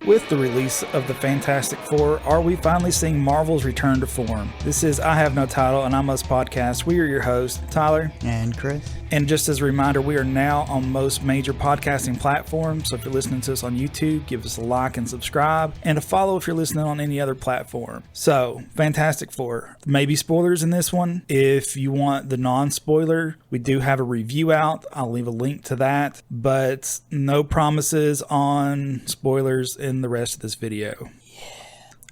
With the release of the Fantastic Four, are we finally seeing Marvel's return to form? This is I Have No Title and I'm Us Podcast. We are your hosts, Tyler and Chris. And just as a reminder, we are now on most major podcasting platforms. So if you're listening to us on YouTube, give us a like and subscribe, and a follow if you're listening on any other platform. So, Fantastic Four. Maybe spoilers in this one. If you want the non-spoiler, we do have a review out. I'll leave a link to that, but no promises on spoilers in the rest of this video.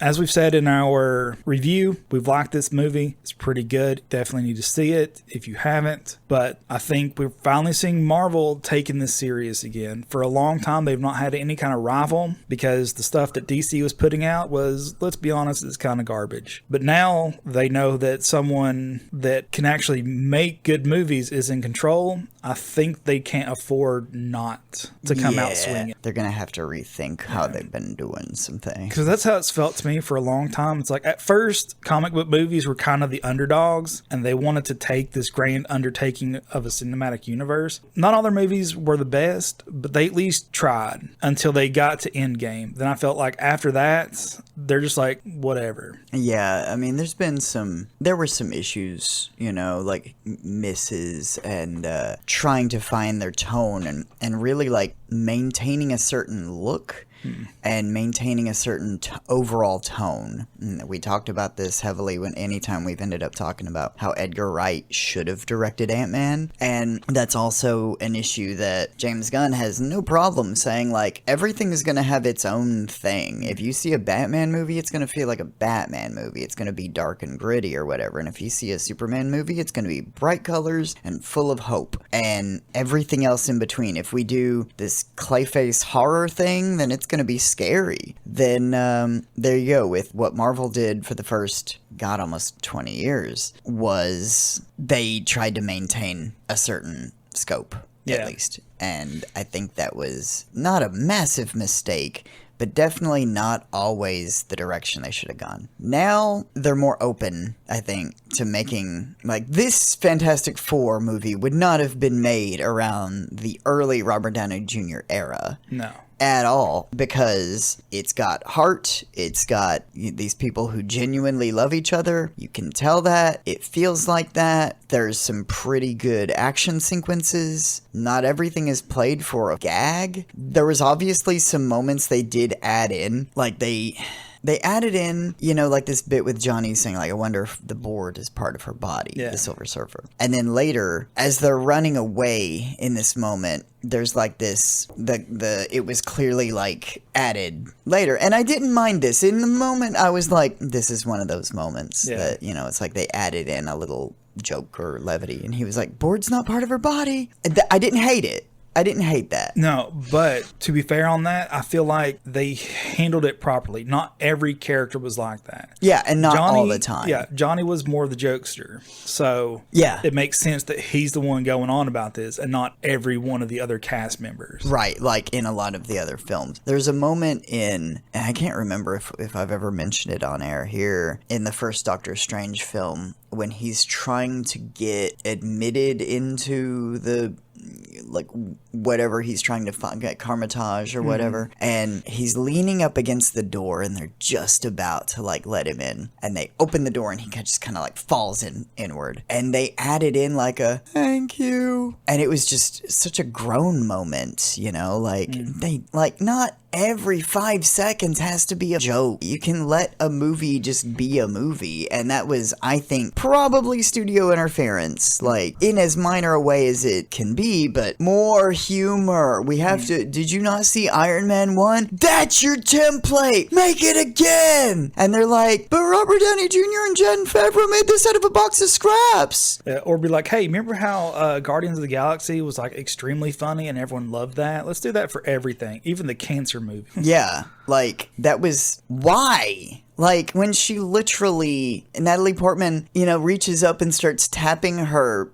As we've said in our review, we've liked this movie. It's pretty good. Definitely need to see it if you haven't. But I think we're finally seeing Marvel taking this serious again. For a long time, they've not had any kind of rival because the stuff that DC was putting out was, let's be honest, it's kind of garbage. But now they know that someone that can actually make good movies is in control. I think they can't afford not to come out swinging. They're going to have to rethink how they've been doing some things. Because that's how it's felt to me for a long time. It's like, at first, comic book movies were kind of the underdogs, and they wanted to take this grand undertaking of a cinematic universe. Not all their movies were the best, but they at least tried until they got to Endgame. Then I felt like after that, they're just like, whatever. Yeah, I mean, there were some issues, like misses and trying to find their tone and really like maintaining a certain look and maintaining a certain overall tone. We talked about this heavily anytime we've ended up talking about how Edgar Wright should have directed Ant-Man. And that's also an issue that James Gunn has no problem saying, like, everything is going to have its own thing. If you see a Batman movie, it's going to feel like a Batman movie. It's going to be dark and gritty or whatever. And if you see a Superman movie, it's going to be bright colors and full of hope. And everything else in between. If we do this Clayface horror thing, then it's going to be scary. Then there you go. With what Marvel did for the first, almost 20 years, was they tried to maintain a certain scope, at least. And I think that was not a massive mistake, but definitely not always the direction they should have gone. Now they're more open, I think, to making, like, this Fantastic Four movie would not have been made around the early Robert Downey Jr. era. No. At all, because it's got heart, it's got these people who genuinely love each other. You can tell that. It feels like that. There's some pretty good action sequences. Not everything is played for a gag. There was obviously some moments they did add in, like they added in, like this bit with Johnny saying, like, I wonder if the board is part of her body, the Silver Surfer. And then later, as they're running away in this moment, there's like this, it was clearly like added later. And I didn't mind this. In the moment, I was like, this is one of those moments that, it's like they added in a little joke or levity. And he was like, board's not part of her body. I didn't hate it. I didn't hate that. No, but to be fair on that, I feel like they handled it properly. Not every character was like that. Yeah, and not all the time. Yeah, Johnny was more the jokester. So it makes sense that he's the one going on about this and not every one of the other cast members. Right, like in a lot of the other films. There's a moment and I can't remember if I've ever mentioned it on air here, in the first Doctor Strange film, when he's trying to get admitted into the, like, whatever he's trying to find, get Carmitage or whatever, and he's leaning up against the door and they're just about to, like, let him in, and they open the door and he just kind of like falls inward, and they added in like a thank you, and it was just such a grown moment, they, like, not every 5 seconds has to be a joke. You can let a movie just be a movie, and that was, I think, probably studio interference, like, in as minor a way as it can be, but more humor. We have to, did you not see Iron Man 1? That's your template! Make it again! And they're like, but Robert Downey Jr. and Jon Favreau made this out of a box of scraps! Or be like, hey, remember how Guardians of the Galaxy was, like, extremely funny and everyone loved that? Let's do that for everything, even the cancer movie. Yeah, like, that was, why? Like, when she literally, Natalie Portman, reaches up and starts tapping her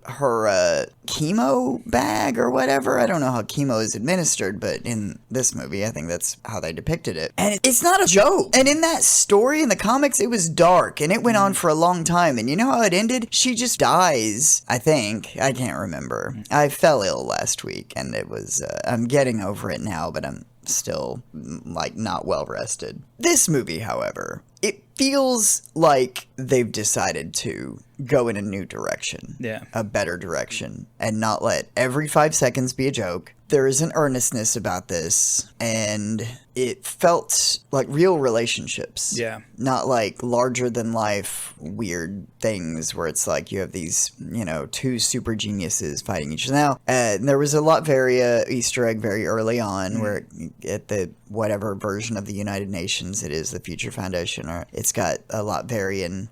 chemo bag or whatever. I don't know how chemo is administered, but in this movie, I think that's how they depicted it. And it's not a joke. And in that story, in the comics, it was dark, and it went on for a long time. And you know how it ended? She just dies, I think. I can't remember. I fell ill last week, and it was, I'm getting over it now, but I'm still, like, not well rested. This movie, however, it feels like they've decided to go in a new direction. Yeah. A better direction. And not let every 5 seconds be a joke. There is an earnestness about this, and it felt like real relationships. Yeah. Not like larger than life weird things where it's like you have these, you know, two super geniuses fighting each other. Now, there was a Latveria Easter egg very early on where at the whatever version of the United Nations it is, the Future Foundation, or it's got a Latverian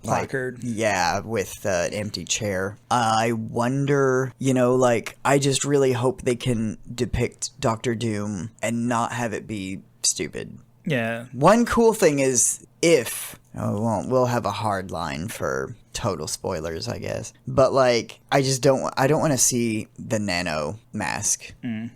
placard. Yeah, with an empty chair. I wonder, you know, like, I just really hope they can depict Doctor Doom and not have it be stupid. Yeah. One cool thing is we'll have a hard line for total spoilers, I guess. But like, I don't want to see the nano mask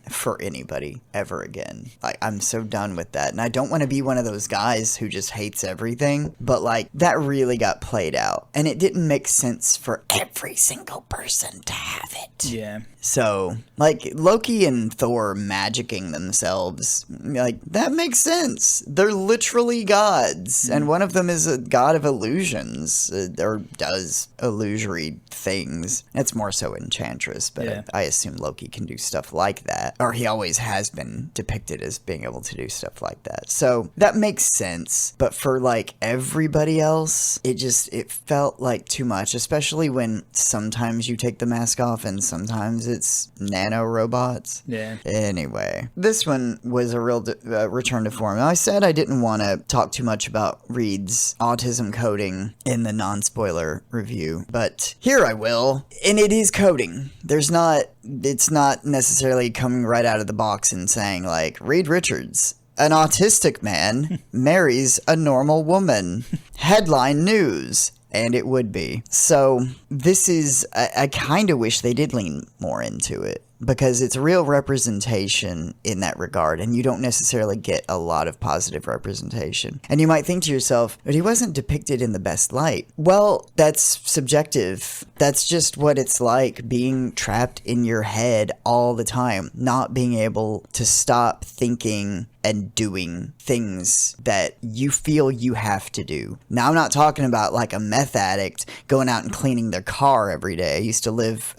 for anybody ever again. Like, I'm so done with that. And I don't want to be one of those guys who just hates everything. But like, that really got played out. And it didn't make sense for every single person to have it. Yeah. So, like, Loki and Thor magicking themselves, like, that makes sense. They're literally gods. And one of them is a god of illusions, or does illusory things. It's more so Enchantress, but Yeah. I assume Loki can do stuff like that. Or he always has been depicted as being able to do stuff like that. So, that makes sense. But for, like, everybody else, it felt like too much, especially when sometimes you take the mask off and sometimes it's nano robots. Yeah. Anyway, this one was a real return to form. I said I didn't want to talk too much about Reed's autism coding in the non-spoiler review, but here I will. And it is coding. It's not necessarily coming right out of the box and saying, like, Reed Richards, an autistic man, marries a normal woman. Headline news. And it would be. So this is, I kind of wish they did lean more into it, because it's real representation in that regard, and you don't necessarily get a lot of positive representation. And you might think to yourself, but he wasn't depicted in the best light. Well, that's subjective. That's just what it's like being trapped in your head all the time, not being able to stop thinking and doing things that you feel you have to do. Now, I'm not talking about like a meth addict going out and cleaning their car every day. I used to live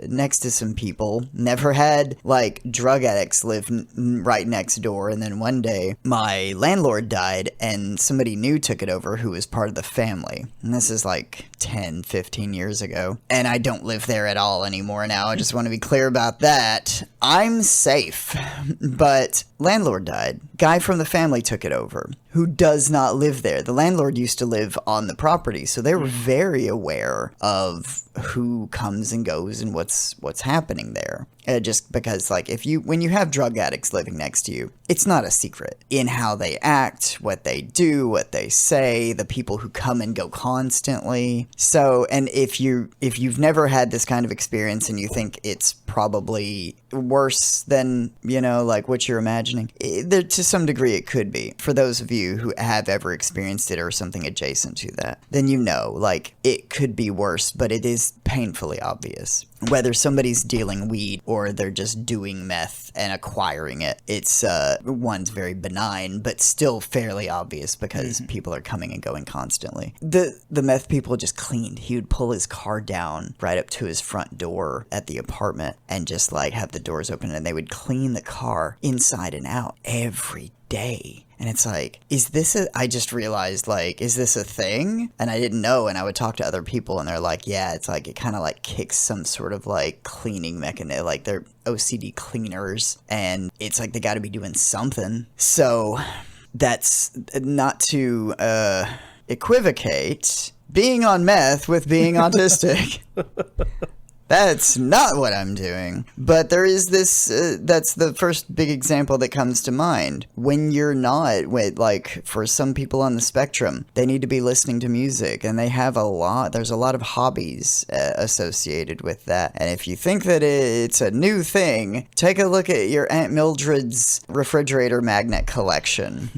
next to some people, never had like drug addicts live right next door. And then one day my landlord died and somebody new took it over who was part of the family. And this is like 10, 15 years ago. And I don't live there at all anymore now. I just want to be clear about that. I'm safe. But landlord died. Guy from the family took it over, who does not live there. The landlord used to live on the property, so they were very aware of who comes and goes and what's happening there. Just because, like, when you have drug addicts living next to you, it's not a secret in how they act, what they do, what they say, the people who come and go constantly. So, and if you've never had this kind of experience and you think it's probably worse than, you know, like what you're imagining, to some degree it could be. For those of you who have ever experienced it or something adjacent to that, then you know, like, it could be worse, but it is painfully obvious. Whether somebody's dealing weed or they're just doing meth and acquiring it, it's one's very benign, but still fairly obvious because people are coming and going constantly. The meth people just cleaned. He would pull his car down right up to his front door at the apartment and just like have the doors open, and they would clean the car inside and out every day. And it's like, I just realized, like, is this a thing? And I didn't know, and I would talk to other people, and they're like, yeah, it's like, it kind of like kicks some sort of like cleaning mechanism, like they're OCD cleaners, and it's like they got to be doing something. So that's not to equivocate being on meth with being autistic. That's not what I'm doing. But there is this, that's the first big example that comes to mind. When you're not, like, for some people on the spectrum, they need to be listening to music, and there's a lot of hobbies associated with that. And if you think that it's a new thing, take a look at your Aunt Mildred's refrigerator magnet collection.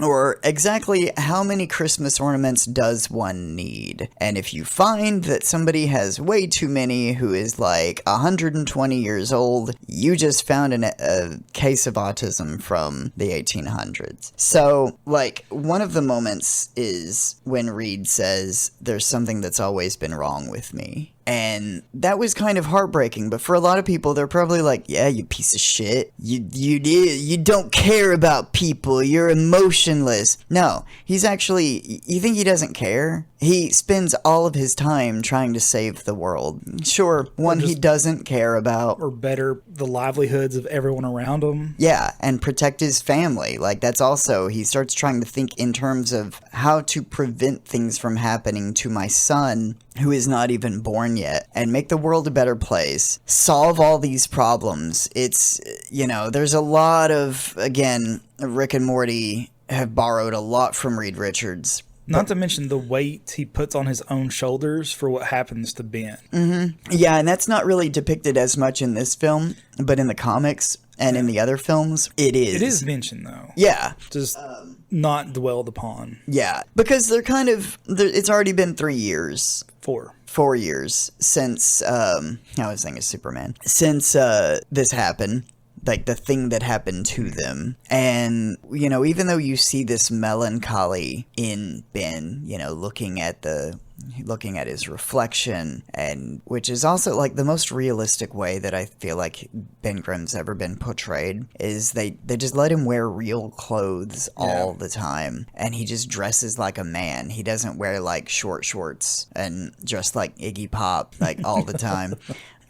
Or exactly how many Christmas ornaments does one need? And if you find that somebody has way too many who is like 120 years old, you just found a case of autism from the 1800s. So, like, one of the moments is when Reed says, "There's something that's always been wrong with me." And that was kind of heartbreaking, but for a lot of people, they're probably like, "Yeah, you piece of shit. You don't care about people. You're emotionless." No, he's actually, you think he doesn't care? He spends all of his time trying to save the world. Sure, one he doesn't care about. Or better, the livelihoods of everyone around him. Yeah, and protect his family. Like, that's also, he starts trying to think in terms of how to prevent things from happening to my son, who is not even born yet, and make the world a better place. Solve all these problems. It's, there's a lot of, again, Rick and Morty have borrowed a lot from Reed Richards. Not to mention the weight he puts on his own shoulders for what happens to Ben. Mm-hmm. Yeah, and that's not really depicted as much in this film, but in the comics and in the other films, it is. It is mentioned, though. Yeah. Just not dwelled upon. Yeah, because it's already been 3 years. 4 years since, I was thinking Superman. Since this happened. Like, the thing that happened to them. And, even though you see this melancholy in Ben, looking at his reflection, and which is also, like, the most realistic way that I feel like Ben Grimm's ever been portrayed, is they just let him wear real clothes all the time, and he just dresses like a man. He doesn't wear, like, short shorts and dress like Iggy Pop, like, all the time,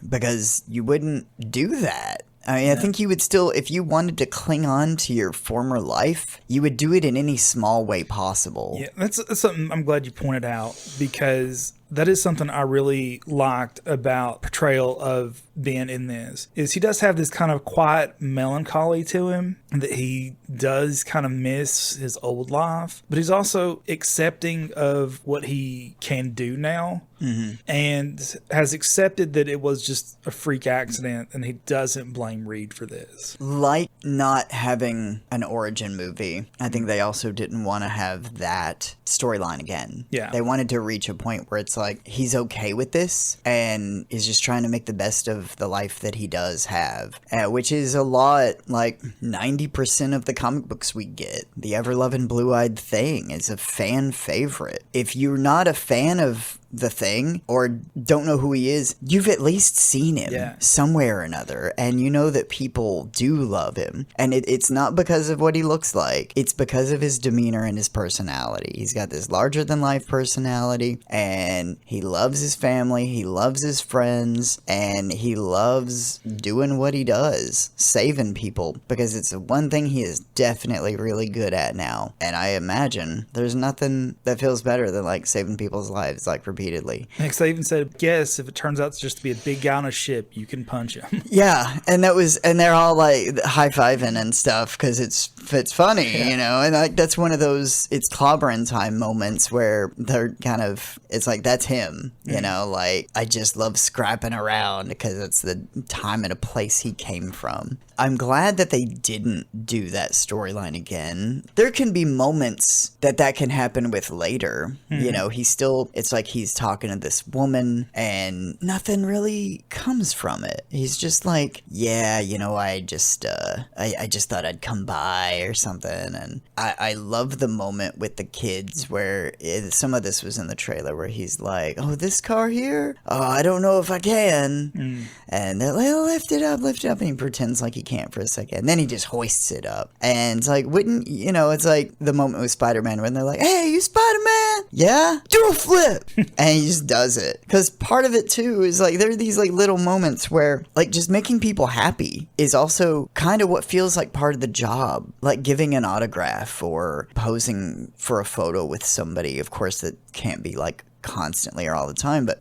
because you wouldn't do that. I mean, I think you would still, if you wanted to cling on to your former life, you would do it in any small way possible. Yeah, that's something I'm glad you pointed out, because that is something I really liked about portrayal of Ben in this, is he does have this kind of quiet melancholy to him, that he does kind of miss his old life, but he's also accepting of what he can do now. Mm-hmm. And has accepted that it was just a freak accident, and he doesn't blame Reed for this. Like not having an origin movie, I think they also didn't want to have that storyline again. Yeah. They wanted to reach a point where it's like, he's okay with this, and is just trying to make the best of the life that he does have, which is a lot, like 90% of the comic books we get. The Ever-Loving Blue-Eyed Thing is a fan favorite. If you're not a fan of the Thing, or don't know who he is, you've at least seen him somewhere or another, and you know that people do love him. And it's not because of what he looks like, it's because of his demeanor and his personality. He's got this larger than life personality, and he loves his family, he loves his friends, and he loves doing what he does, saving people, because it's the one thing he is definitely really good at now. And I imagine there's nothing that feels better than like saving people's lives, like repeatedly. Next, they even said, "Guess if it turns out to just be a big guy on a ship, you can punch him." Yeah, and they're all like high-fiving and stuff because it's funny, and like that's one of those, it's clobbering time moments where they're kind of, it's like, that's him, like, I just love scrapping around because it's the time and a place he came from. I'm glad that they didn't do that storyline again. There can be moments that can happen with later. He's still, it's like he's talking to this woman and nothing really comes from it. He's just like, yeah, I just thought I'd come by or something. And I love the moment with the kids where some of this was in the trailer where he's like, oh, this car here? Oh, I don't know if I can. And they're like, oh, lift it up. And he pretends like he can't for a second. And then he just hoists it up. And it's like, wouldn't, it's like the moment with Spider-Man when they're like, hey, you Spider-Man? Yeah? Do a flip. And he just does it. Because part of it, too, is like, there are these like little moments where like just making people happy is also kind of what feels like part of the job. Like giving an autograph or posing for a photo with somebody. Of course, that can't be like constantly or all the time, but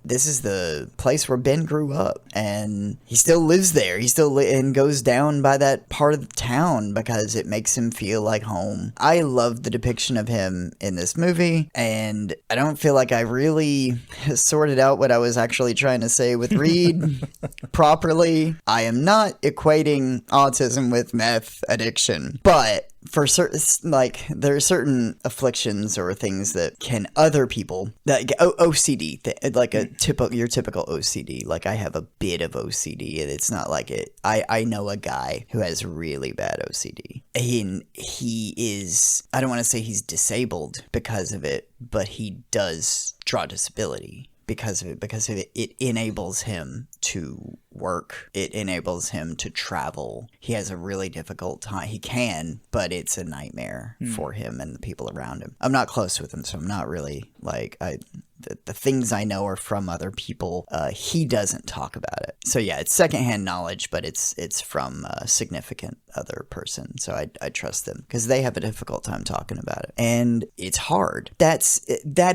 this is the place where Ben grew up, and he still lives there. He still and goes down by that part of the town because it makes him feel like home. I love the depiction of him in this movie, and I don't feel like I really sorted out what I was actually trying to say with Reed properly. I am not equating autism with meth addiction, but for certain, like, there are certain afflictions or things that can other people, like OCD, like your typical OCD. Like, I have a bit of OCD, and it's not like it. I know a guy who has really bad OCD. He is, I don't want to say he's disabled because of it, but he does draw disability because of it. It enables him to work. It enables him to travel. He has a really difficult time. He can, but it's a nightmare for him and the people around him. I'm not close with him, so I'm not really, like, the things I know are from other people. He doesn't talk about it. So yeah, it's secondhand knowledge, but it's from a significant other person. So I trust them because they have a difficult time talking about it. And it's hard. That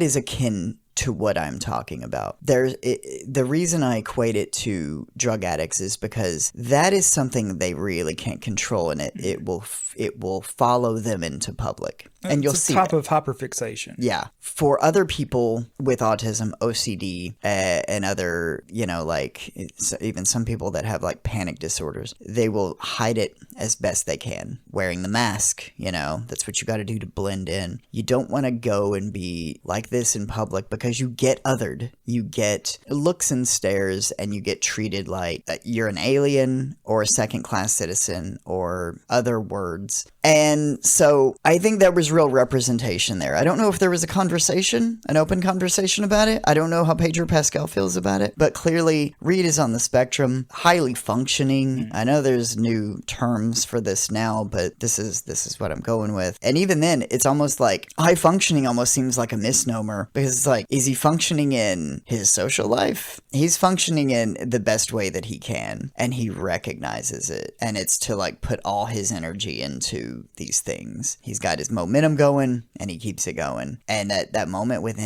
is akin to what I'm talking about. The reason I equate it to drug addicts is because that is something they really can't control, and it will follow them into public. And you'll see type of hyperfixation. Yeah. For other people with autism, OCD, and other, like even some people that have like panic disorders, they will hide it as best they can. Wearing the mask, that's what you got to do to blend in. You don't want to go and be like this in public because you get othered. You get looks and stares, and you get treated like you're an alien or a second-class citizen or other words. And so I think there was real representation there. I don't know if there was an open conversation about it. I don't know how Pedro Pascal feels about it, but clearly Reed is on the spectrum, highly functioning. I know there's new terms for this now, but this is what I'm going with. And even then, it's almost like high functioning almost seems like a misnomer, because it's like, is he functioning in his social life? He's functioning in the best way that he can, and he recognizes it. And it's to like put all his energy into these things. He's got his momentum going, and he keeps it going. And that moment with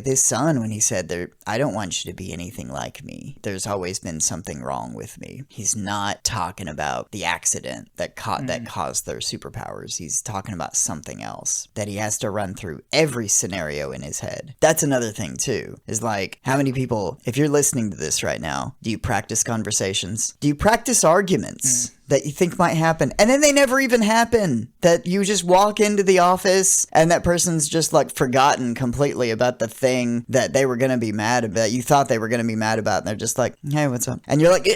his son, when he said, I don't want you to be anything like me. There's always been something wrong with me. He's not talking about the accident that caused their superpowers. He's talking about something else that he has to run through every scenario in his head. That's another thing too, is like, how many people, if you're listening to this right now, do you practice conversations? Do you practice arguments that you think might happen, and then they never even happen? That you just walk into the office and that person's just like forgotten completely about the thing that they were going to be mad about, you thought they were going to be mad about, and they're just like, hey, what's up? And you're like,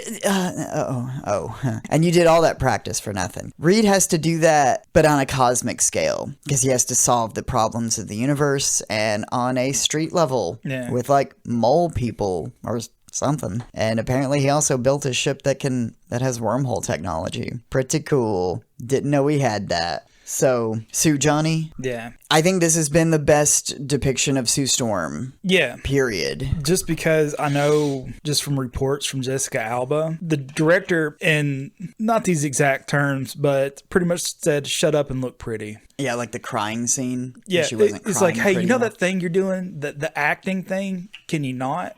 and you did all that practice for nothing. Reed has to do that, but on a cosmic scale, because he has to solve the problems of the universe, and on a street level with like mole people or something. And apparently he also built a ship that has wormhole technology. Pretty cool. Didn't know we had that. So, Sue Johnny? Yeah. I think this has been the best depiction of Sue Storm. Yeah. Period. Just because I know, just from reports from Jessica Alba, the director, in not these exact terms, but pretty much said, shut up and look pretty. Yeah, like the crying scene. Yeah. It's like, hey, that thing you're doing, the acting thing, can you not?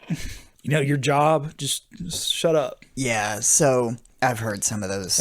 Your job, just shut up. Yeah, so I've heard some of those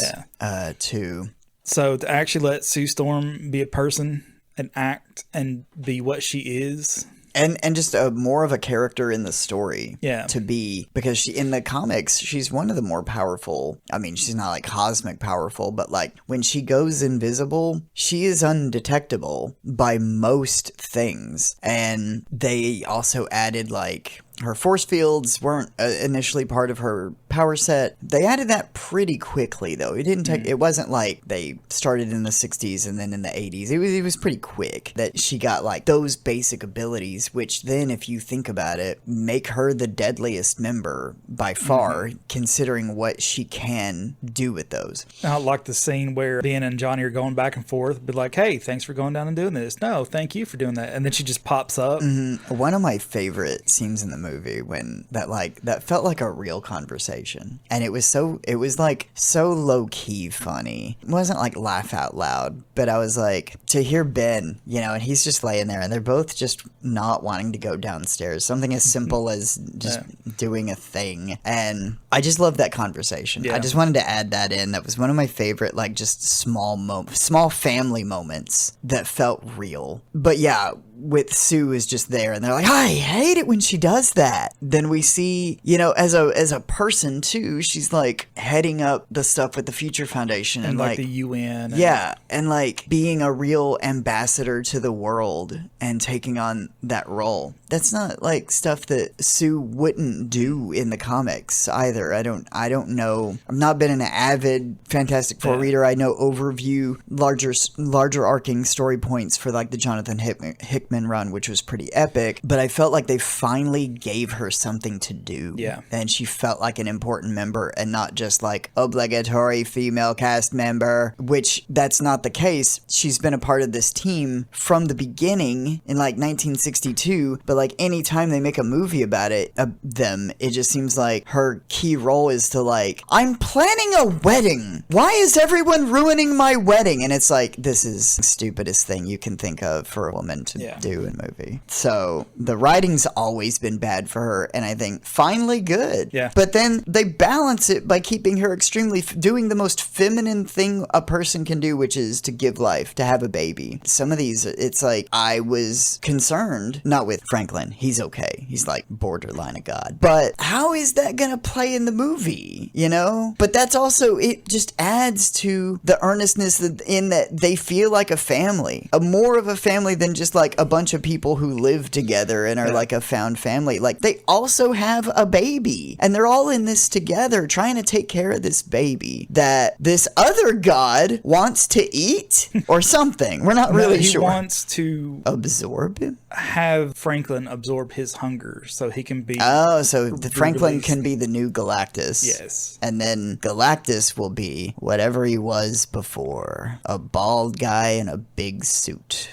too. So to actually let Sue Storm be a person and act and be what she is. And just more of a character in the story. Yeah. To be, because in the comics, she's one of the more powerful. I mean, she's not like cosmic powerful, but like when she goes invisible, she is undetectable by most things. And they also added like, her force fields weren't initially part of her power set. They added that pretty quickly, though. It didn't take. It wasn't like they started in the 60s and then in the 80s. It was pretty quick that she got like those basic abilities, which then, if you think about it, make her the deadliest member by far, considering what she can do with those. I like the scene where Ben and Johnny are going back and forth, be like, "Hey, thanks for going down and doing this." No, thank you for doing that. And then she just pops up. One of my favorite scenes in the movie, when that felt like a real conversation, and it was like so low-key funny. It wasn't like laugh out loud, but I was like, to hear Ben, and he's just laying there, and they're both just not wanting to go downstairs, something as simple as just doing a thing, and I just love that conversation. I just wanted to add that in. That was one of my favorite, like, just small family moments that felt real. But yeah, with Sue is just there, and they're like, I hate it when she does that. Then we see, you know, as a person too, she's like heading up the stuff with the Future Foundation and like the UN. Yeah, and like being a real ambassador to the world and taking on that role. That's not like stuff that Sue wouldn't do in the comics either. I don't know. I've not been an avid Fantastic Four reader. I know overview, larger arcing story points for like the Jonathan Hickman run, which was pretty epic. But I felt like they finally gave her something to do. Yeah. And she felt like an important member and not just like obligatory female cast member, which that's not the case. She's been a part of this team from the beginning in like 1962, but like anytime they make a movie about it, it just seems like her key role is to like, I'm planning a wedding. Why is everyone ruining my wedding? And it's like, this is the stupidest thing you can think of for a woman to do in a movie. So the writing's always been bad for her, and I think finally good. Yeah. But then they balance it by keeping her doing the most feminine thing a person can do, which is to give life, to have a baby. Some of these, it's like, I was concerned, not with Franklin. He's okay. He's like borderline a god. But how is that gonna play in the movie? You know? But that's also, it just adds to the earnestness in that they feel like a family. More of a family than just like a bunch of people who live together and are like a found family. Like, they also have a baby. And they're all in this together trying to take care of this baby that this other god wants to eat or something. We're not really sure. He wants to absorb him? Have Franklin absorb his hunger so he can be... Oh, so the Franklin can be the new Galactus. Yes. And then Galactus will be whatever he was before. A bald guy in a big suit.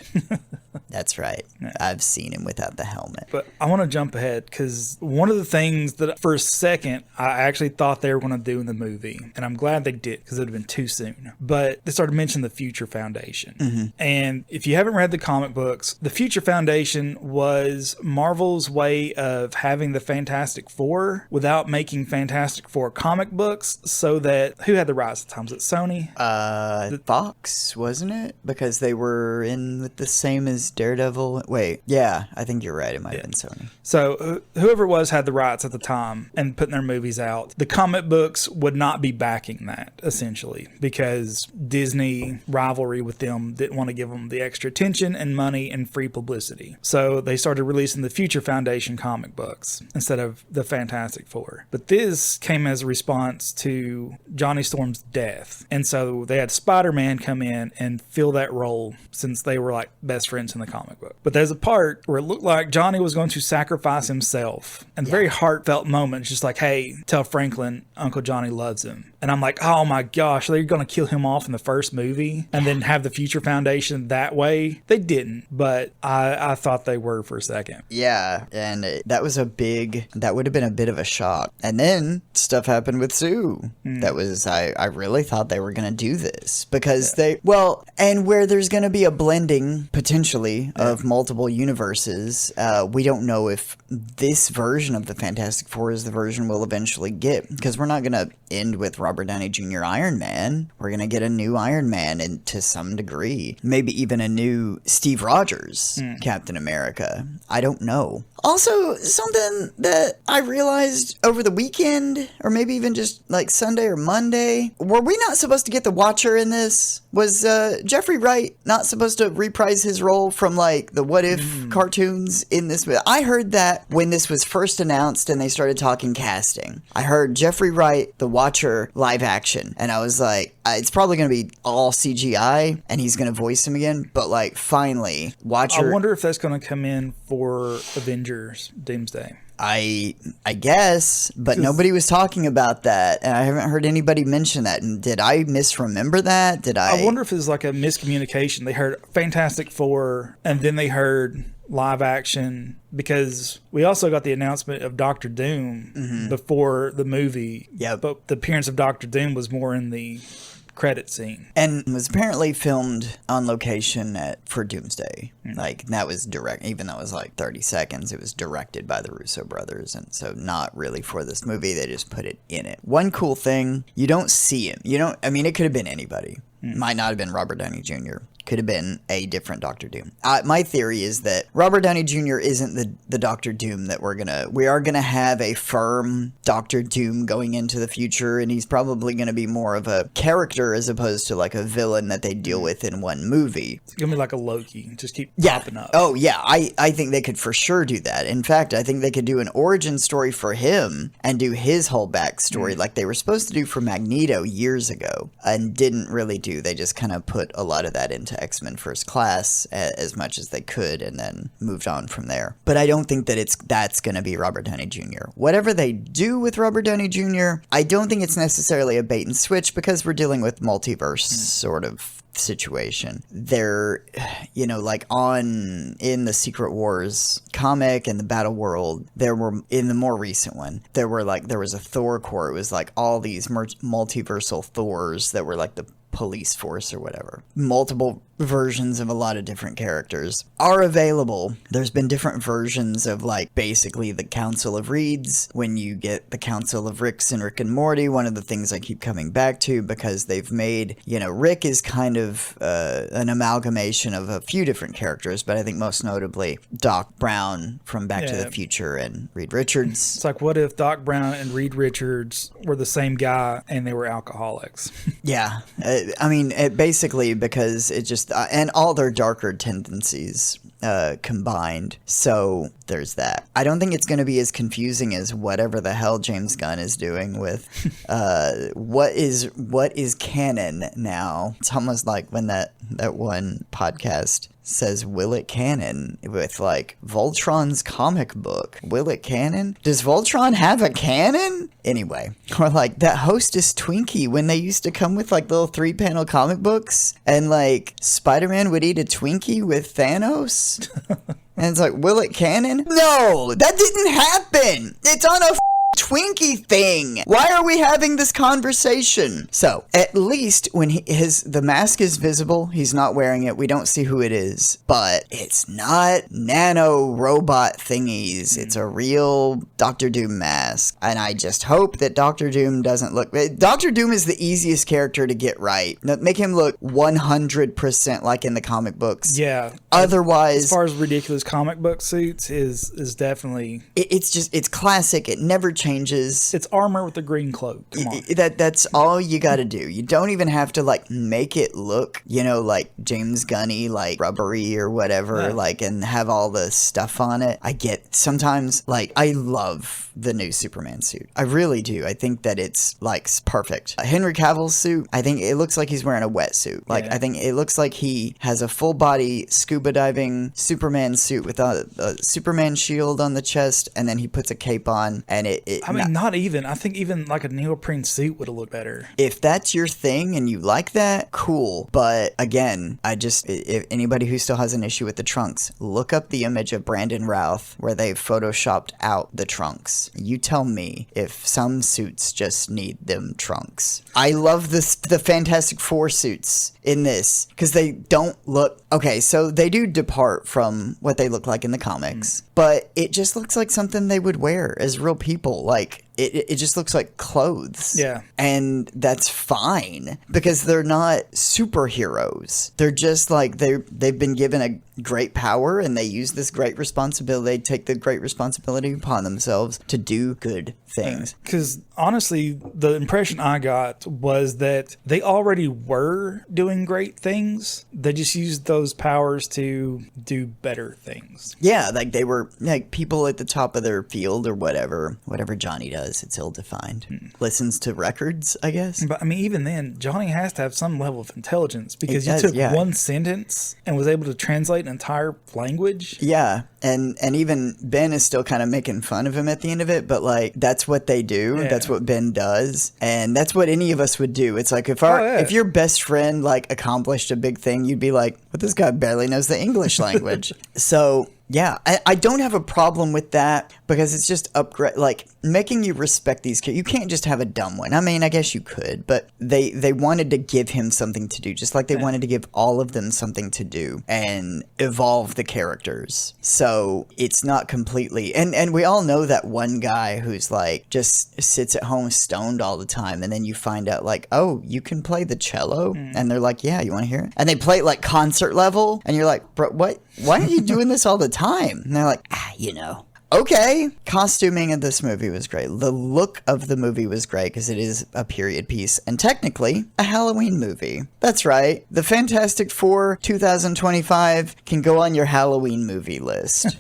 That's right. Yeah. I've seen him without the helmet. But I want to jump ahead because one of the things that for a second I actually thought they were going to do in the movie, and I'm glad they did because it would have been too soon, but they started mentioning the Future Foundation. Mm-hmm. And if you haven't read the comic books, the Future Foundation was Marvel's way of having the Fantastic Four without making Fantastic Four comic books, so that who had the rights at the time? Was it Sony? Fox, wasn't it? Because they were in with the same as Daredevil. Wait, yeah, I think you're right. It might have been Sony. So whoever it was had the rights at the time and putting their movies out. The comic books would not be backing that, essentially, because Disney rivalry with them didn't want to give them the extra attention and money and free publicity. So they started releasing the Future Foundation comic books instead of the Fantastic Four. But this came as a response to Johnny Storm's death. And so they had Spider-Man come in and fill that role since they were like best friends in the comic book. But there's a part where it looked like Johnny was going to sacrifice himself. And very heartfelt moment, just like, hey, tell Franklin Uncle Johnny loves him. And I'm like, oh my gosh, they're going to kill him off in the first movie and then have the Future Foundation that way. They didn't, but I thought they were for a second. Yeah, and that would have been a bit of a shock. And then stuff happened with Sue. That was, I really thought they were going to do this because and where there's going to be a blending potentially of multiple universes, we don't know if this version of the Fantastic Four is the version we'll eventually get, because we're not going to end with Robert Downey Jr. Iron Man. We're going to get a new Iron Man, and to some degree, maybe even a new Steve Rogers Captain America. I don't know. Also, something that I realized over the weekend, or maybe even just like Sunday or Monday, were we not supposed to get the Watcher in this? Was Jeffrey Wright not supposed to reprise his role from like the What If cartoons in this? I heard that when this was first announced and they started talking casting. I heard Jeffrey Wright, the Watcher live action, and I was like, it's probably going to be all CGI and he's going to voice him again, but like finally, Watcher. I wonder if that's going to come in for Avengers Doomsday. I guess, but nobody was talking about that, and I haven't heard anybody mention that. And did I misremember that? I wonder if it's like a miscommunication. They heard Fantastic Four, and then they heard live action, because we also got the announcement of Doctor Doom before the movie. Yeah, but the appearance of Doctor Doom was more in the credit scene, and was apparently filmed on location for Doomsday. Like, that was direct, even though it was like 30 seconds, it was directed by the Russo brothers, and so not really for this movie. They just put it in it. One cool thing, you don't see him. It could have been anybody. Might not have been Robert Downey Jr. Could have been a different Doctor Doom. My theory is that Robert Downey Jr. isn't the Doctor Doom that we are gonna have a firm Doctor Doom going into the future, and he's probably gonna be more of a character as opposed to like a villain that they deal with in one movie. It's gonna be like a Loki, just keep Yeah. popping up. Oh yeah, I think they could for sure do that. In fact, I think they could do an origin story for him and do his whole backstory like they were supposed to do for Magneto years ago and didn't really do. They just kind of put a lot of that into X-Men First Class as much as they could and then moved on from there. But I don't think that that's going to be Robert Downey Jr. Whatever they do with Robert Downey Jr., I don't think it's necessarily a bait and switch because we're dealing with multiverse sort of situation. They're, like in the Secret Wars comic and the Battle World, there were, in the more recent one, there was a Thor Corps. It was like all these multiversal Thors that were like the police force or whatever. Multiple versions of a lot of different characters are available. There's been different versions of like basically the Council of Reeds. When you get the Council of Ricks and Rick and Morty, one of the things I keep coming back to because they've made, Rick is kind of an amalgamation of a few different characters, but I think most notably Doc Brown from Back to the Future and Reed Richards. It's like, what if Doc Brown and Reed Richards were the same guy and they were alcoholics? Yeah. Basically because it just, and all their darker tendencies combined. So there's that. I don't think it's going to be as confusing as whatever the hell James Gunn is doing with what is canon now. It's almost like when that one podcast says, will it canon with like Voltron's comic book? Will it canon? Does Voltron have a canon? Anyway, or like that Hostess Twinkie when they used to come with like little 3-panel comic books and like Spider-Man would eat a Twinkie with Thanos. And it's like, will it canon? No, that didn't happen. It's on a Twinkie thing. Why are we having this conversation? So, at least when the mask is visible, he's not wearing it. We don't see who it is, but it's not nano robot thingies. It's a real Doctor Doom mask. And I just hope that Doctor Doom doesn't look... Doctor Doom is the easiest character to get right. Make him look 100% like in the comic books. Yeah. Otherwise... As far as ridiculous comic book suits is definitely... It's classic. It never changes. It's armor with a green cloak. Come on. That's all you gotta do. You don't even have to like make it look, like James Gunny, like rubbery or whatever, like, and have all the stuff on it. I get sometimes like I love the new Superman suit. I really do. I think that it's like perfect. Henry Cavill's suit, I think it looks like he's wearing a wetsuit. Like I think it looks like he has a full body scuba diving Superman suit with a Superman shield on the chest, and then he puts a cape on, and not even. I think even like a neoprene suit would have looked better. If that's your thing and you like that, cool. But again, if anybody who still has an issue with the trunks, look up the image of Brandon Routh where they've photoshopped out the trunks. You tell me if some suits just need them trunks. I love the Fantastic Four suits in this because they don't look... Okay, so they do depart from what they look like in the comics, but it just looks like something they would wear as real people. Like, it just looks like clothes. Yeah. And that's fine because they're not superheroes. They're just like, they've been given a great power and they use this great responsibility. They take the great responsibility upon themselves to do good things. Because honestly, the impression I got was that they already were doing great things. They just used those powers to do better things. Yeah, like they were like people at the top of their field or whatever Johnny does. It's ill-defined. Listens to records, I guess. But I mean, even then, Johnny has to have some level of intelligence because you took one sentence and was able to translate an entire language. Yeah. And even Ben is still kind of making fun of him at the end of it, but like that's what they do. Yeah. That's what Ben does, and that's what any of us would do. It's like if your best friend like accomplished a big thing, you'd be like, "But this guy barely knows the English language." So yeah, I don't have a problem with that because it's just upgrade. Like making you respect these kids. You can't just have a dumb one. I mean, I guess you could, but they wanted to give him something to do, just like they wanted to give all of them something to do and evolve the characters. So it's not completely, and we all know that one guy who's like just sits at home stoned all the time, and then you find out like, oh, you can play the cello, and they're like, yeah, you want to hear it? And they play it like concert level, and you're like, bro, what? Why are you doing this all the time? And they're like, you know. Okay. Costuming in this movie was great. The look of the movie was great because it is a period piece and technically a Halloween movie. That's right. The Fantastic Four 2025 can go on your Halloween movie list.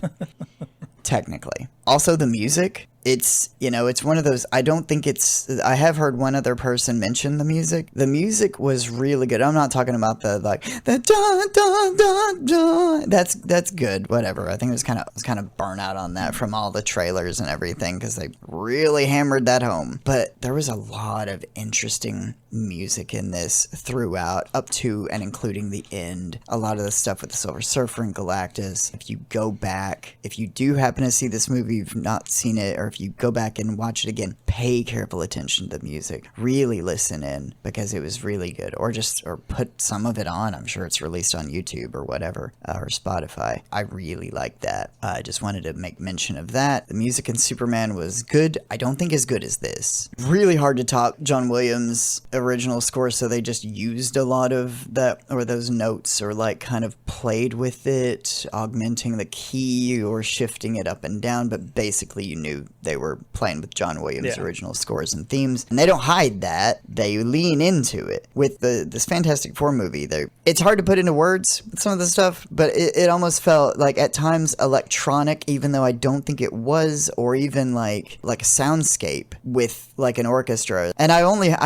Technically. Also, the music. It's, you know, it's one of those, I don't think it's, I have heard one other person mention the music. The music was really good. I'm not talking about the, like, the da, da, da, da. That's good, whatever. I think it was kind of burnout on that from all the trailers and everything because they really hammered that home. But there was a lot of interesting music in this throughout, up to and including the end. A lot of the stuff with the Silver Surfer and Galactus. If you go back, if you do happen to see this movie, you've not seen it, or if you go back and watch it again, pay careful attention to the music. Really listen in because it was really good. Or put some of it on. I'm sure it's released on YouTube or whatever, or Spotify. I really liked that. I just wanted to make mention of that. The music in Superman was good. I don't think as good as this. Really hard to top John Williams' original score, so they just used a lot of that, or those notes, or like kind of played with it, augmenting the key or shifting it up and down, but basically you knew they were playing with John Williams' original scores and themes, and they don't hide that. They lean into it. With this Fantastic Four movie, it's hard to put into words with some of the stuff, but it almost felt like at times electronic, even though I don't think it was, or even like a soundscape with like an orchestra. And I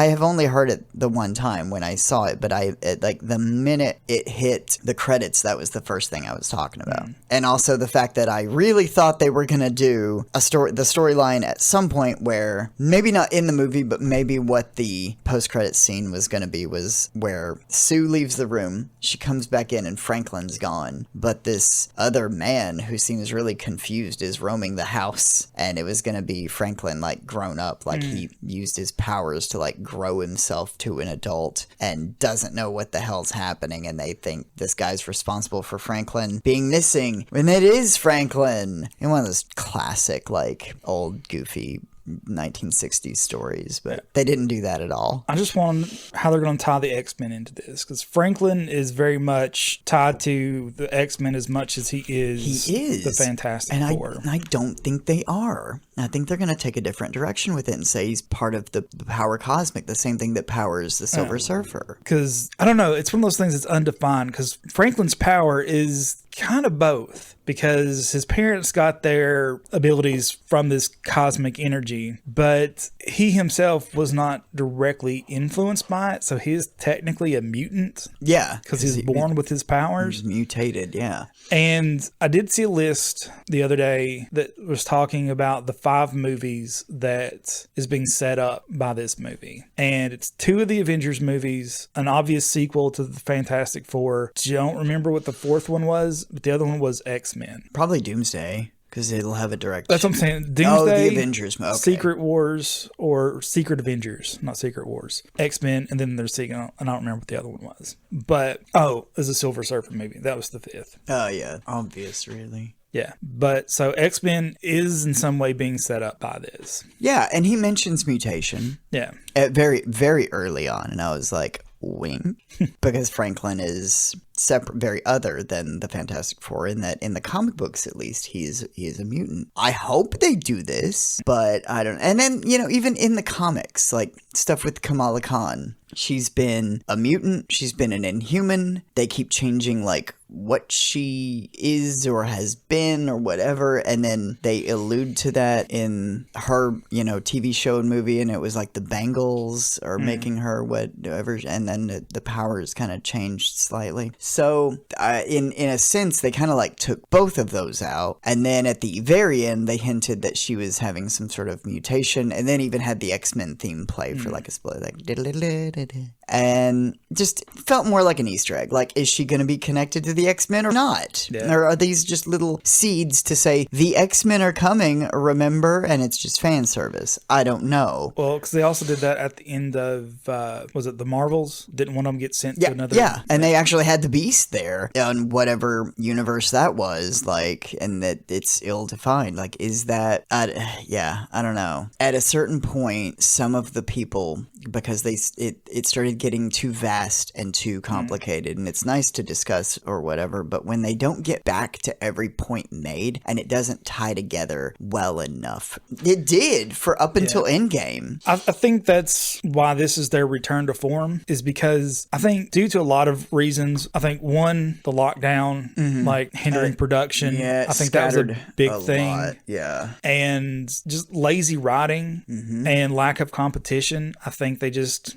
have only heard it the one time when I saw it, but like the minute it hit the credits, that was the first thing I was talking about. And also the fact that I really thought they were gonna do the storyline at some point where, maybe not in the movie, but maybe what the post-credits scene was gonna be, was where Sue leaves the room, she comes back in and Franklin's gone, but this other man who seems really confused is roaming the house, and it was gonna be Franklin like grown up, like he used his powers to like grow himself to an adult and doesn't know what the hell's happening, and they think this guy's responsible for Franklin being missing when it is Franklin, in one of those classic like old goofy 1960s stories, but they didn't do that at all. I just want how they're going to tie the X-Men into this, because Franklin is very much tied to the X-Men as much as he is the Fantastic Four. And I don't think they are. I think they're going to take a different direction with it and say he's part of the power cosmic, the same thing that powers the Silver Surfer. Because, I don't know, it's one of those things that's undefined, because Franklin's power is kind of both, because his parents got their abilities from this cosmic energy, but he himself was not directly influenced by it, so he is technically a mutant. Yeah. Because he's born with his powers. He's mutated, yeah. And I did see a list the other day that was talking about the 5 movies that is being set up by this movie. And it's 2 of the Avengers movies, an obvious sequel to the Fantastic Four. Don't remember what the 4th one was, but the other one was X-Men. Probably Doomsday, because it'll have a direct... That's what I'm saying. Doomsday, oh, the Avengers. Okay. Secret Wars, or Secret Avengers, not Secret Wars. X-Men, and then there's Secret... I don't remember what the other one was. But, it was a Silver Surfer movie. That was the 5th. Oh, yeah. Obvious, really. Yeah, but so X-Men is in some way being set up by this. Yeah, and he mentions mutation. Yeah. At very, very early on, and I was like, wink, because Franklin is separate, very other than the Fantastic Four, in that in the comic books, at least, he is a mutant. I hope they do this, but I don't. And then, even in the comics, like stuff with Kamala Khan, she's been a mutant, she's been an Inhuman. They keep changing like what she is or has been or whatever, and then they allude to that in her TV show and movie, and it was like the Bangles are making her whatever, and then the powers kind of changed slightly. So in a sense, they kind of like took both of those out, and then at the very end they hinted that she was having some sort of mutation, and then even had the X-Men theme play for like a split, like and just felt more like an Easter egg. Like, is she going to be connected to the X-Men or not? Yeah. Or are these just little seeds to say, the X-Men are coming, remember? And it's just fan service. I don't know. Well, because they also did that at the end of, was it the Marvels? Didn't one of them get sent to another? Yeah, and they actually had the Beast there on whatever universe that was, like, and that it's ill-defined. Like, is that, I don't know. At a certain point, some of the people, because it started getting too vast and too complicated, and it's nice to discuss or whatever, but when they don't get back to every point made, and it doesn't tie together well enough. It did for up until Endgame. I think that's why this is their return to form, is because I think due to a lot of reasons, I think one, the lockdown, like hindering production. Yeah, I think that was a big thing. Lot. Yeah. And just lazy writing and lack of competition. I think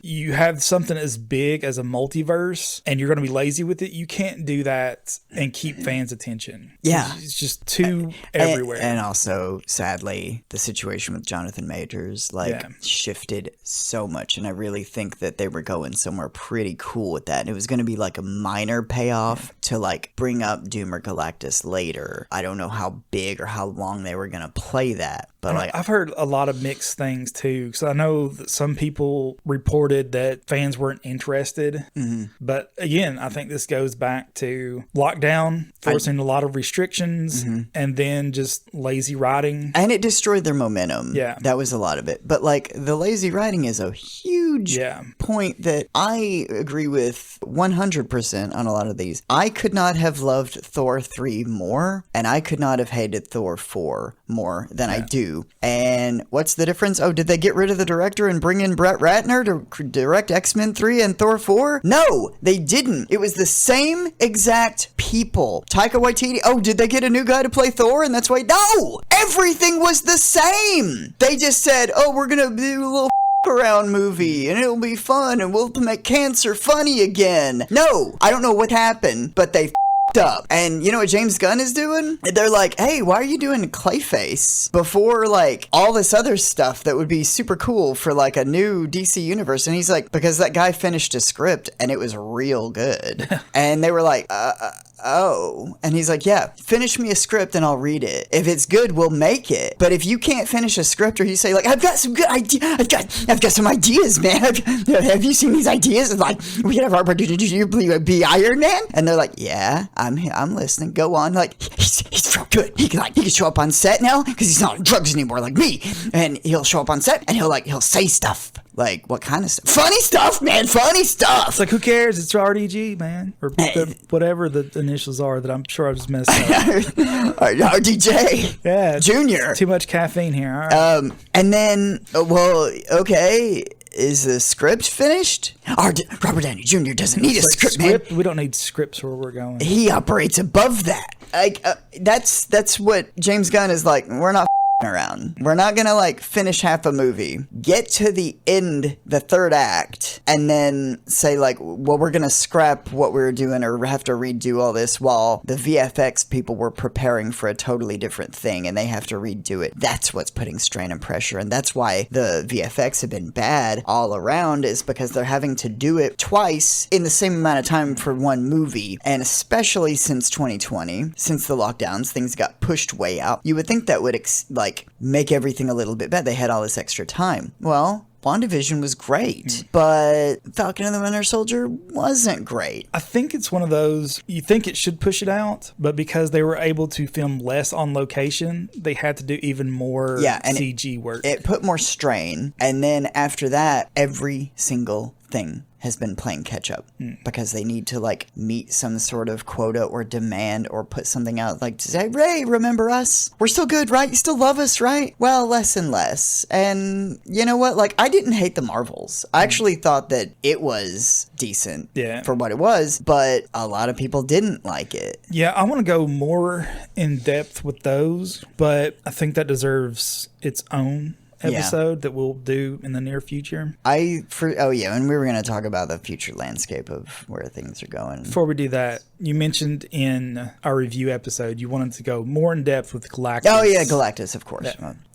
you have something as big as a multiverse and you're going to be lazy with it. You can't do that and keep fans' attention. Yeah. It's just too everywhere. And also, sadly, the situation with Jonathan Majors shifted so much, and I really think that they were going somewhere pretty cool with that. And it was going to be like a minor payoff to like bring up Doom or Galactus later. I don't know how big or how long they were going to play that, but like I've heard a lot of mixed things too, because I know that some people reported that fans weren't interested. But again, I think this goes back to lockdown, forcing a lot of restrictions, and then just lazy writing. And it destroyed their momentum. Yeah. That was a lot of it. But like the lazy writing is a huge point that I agree with 100% on a lot of these. I could not have loved Thor 3 more, and I could not have hated Thor 4 more than I do. And what's the difference? Oh, did they get rid of the director and bring in Brett Ratner to direct X-Men 3 and Thor 4? No, they didn't. It was the same exact people. Taika Waititi, oh, did they get a new guy to play Thor? And that's why, no! Everything was the same! They just said, oh, we're gonna do a little around movie and it'll be fun and we'll make cancer funny again. No, I don't know what happened, but they up. And you know what James Gunn is doing? They're like, hey, why are you doing Clayface before like all this other stuff that would be super cool for like a new DC universe? And he's like, because that guy finished a script and it was real good. And they were like, oh. And he's like, yeah, finish me a script and I'll read it. If it's good, we'll make it. But if you can't finish a script, or you say like, I've got some good ideas, I've got some ideas, man. Have you seen these ideas? And like, we have our opportunity to be Iron Man. And they're like, yeah, I'm listening. Go on. Like, he's real good. He can show up on set now because he's not on drugs anymore like me. And he'll show up on set and he'll say stuff. Like, what kind of stuff? Funny stuff, man. Funny stuff. It's like, who cares? It's RDG, man. Or whatever the initials are that I'm sure I just messed up. RDJ. Yeah. Junior. Too much caffeine here. All right. And then, well, okay. Is the script finished? Robert Downey Jr. doesn't need a script, man. We don't need scripts where we're going. He operates above that. Like, that's what James Gunn is like. We're not around. We're not gonna like finish half a movie, get to the end, the third act, and then say like, well, we're gonna scrap what we were doing or have to redo all this while the VFX people were preparing for a totally different thing and they have to redo it. That's what's putting strain and pressure, and that's why the VFX have been bad all around, is because they're having to do it twice in the same amount of time for one movie. And especially since 2020, since the lockdowns, things got pushed way out. You would think that would make everything a little bit better. They had all this extra time. Well, WandaVision was great, but Falcon and the Winter Soldier wasn't great. I think it's one of those, you think it should push it out, but because they were able to film less on location, they had to do even more CG work. It put more strain, and then after that, every single thing has been playing catch up because they need to like meet some sort of quota or demand or put something out like to say, Ray, remember us? We're still good, right? You still love us, right? Well, less and less. And you know what? Like, I didn't hate the Marvels. I actually thought that it was decent for what it was, but a lot of people didn't like it. Yeah, I want to go more in depth with those, but I think that deserves its own episode that we'll do in the near future. And we were going to talk about the future landscape of where things are going. Before we do that, you mentioned in our review episode you wanted to go more in depth with Galactus. Oh yeah, Galactus, of course.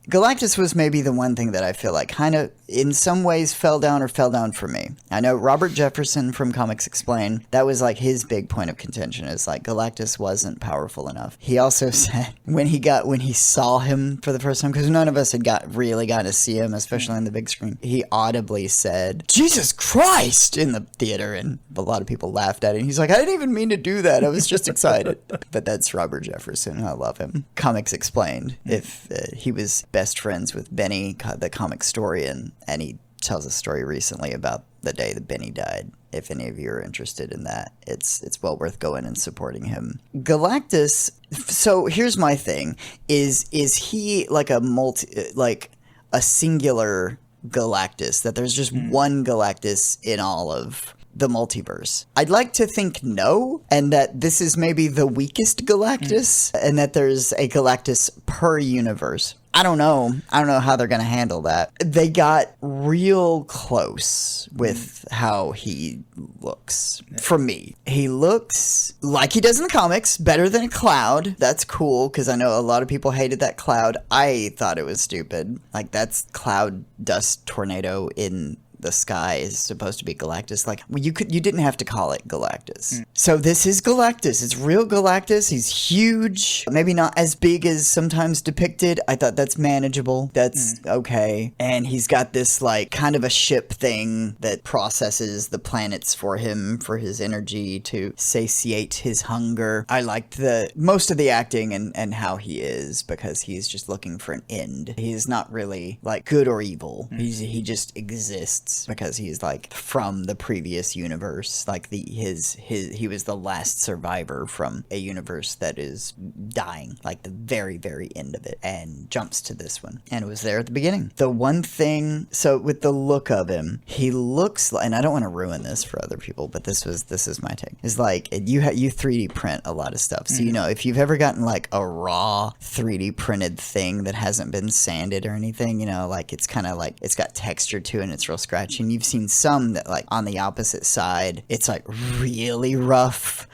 Galactus was maybe the one thing that I feel like kind of in some ways fell down for me. I know Robert Jefferson from Comics Explained, that was like his big point of contention, is like Galactus wasn't powerful enough. He also said when he saw him for the first time, because none of us had really gotten to see him, especially on the big screen, he audibly said, "Jesus Christ!" in the theater, and a lot of people laughed at it. He's like, "I didn't even mean to do that. I was just excited." But that's Robert Jefferson. I love him. Comics Explained. If he was best friends with Benny, the comic historian, and he tells a story recently about the day that Benny died. If any of you are interested in that, it's well worth going and supporting him. Galactus. So here's my thing: is he like a singular Galactus? That there's just one Galactus in all of the multiverse? I'd like to think no, and that this is maybe the weakest Galactus, and that there's a Galactus per universe. I don't know how they're going to handle that. They got real close with how he looks. For me, he looks like he does in the comics, better than a Cloud. That's cool, because I know a lot of people hated that Cloud. I thought it was stupid. Like, that's Cloud dust tornado in the sky is supposed to be Galactus. Like, you didn't have to call it Galactus. So this is Galactus. It's real Galactus. He's huge. Maybe not as big as sometimes depicted. I thought that's manageable. That's okay. And he's got this like kind of a ship thing that processes the planets for him, for his energy to satiate his hunger. I liked most of the acting and how he is, because he's just looking for an end. He's not really like good or evil. He just exists because he's like from the previous universe. Like he was the last survivor from a universe that is dying, like the very, very end of it, and jumps to this one. And it was there at the beginning. The one thing, so with the look of him, he looks like, and I don't want to ruin this for other people, but this is my take. Is like you 3D print a lot of stuff. So you know, if you've ever gotten like a raw 3D printed thing that hasn't been sanded or anything, you know, like it's kind of like it's got texture to it and it's real scratchy. And you've seen some that like on the opposite side, it's like really rough.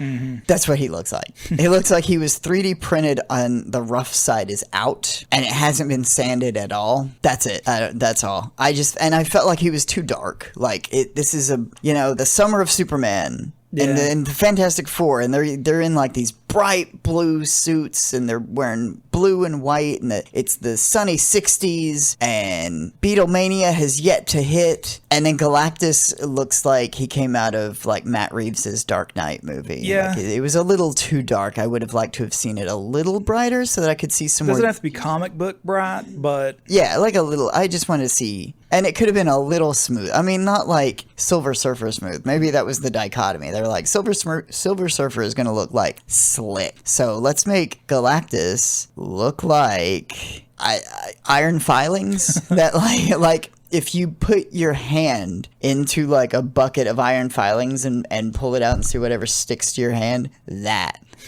That's what he looks like. He looks like he was 3D printed on the rough side is out and it hasn't been sanded at all. That's it. That's all. I felt like he was too dark. Like this is the summer of Superman. And the Fantastic Four, and they're in like these bright blue suits, and they're wearing blue and white, and it's the sunny 60s, and Beatlemania has yet to hit, and then Galactus looks like he came out of like Matt Reeves' Dark Knight movie. Yeah. Like, it was a little too dark. I would have liked to have seen it a little brighter so that I could see some more. Doesn't have to be comic book bright, but yeah, like a little. I just wanted to see. And it could have been a little smooth. I mean, not like Silver Surfer smooth. Maybe that was the dichotomy. They were like, Silver Surfer is going to look like slick. So let's make Galactus look like iron filings. That like if you put your hand into like a bucket of iron filings and pull it out and see whatever sticks to your hand,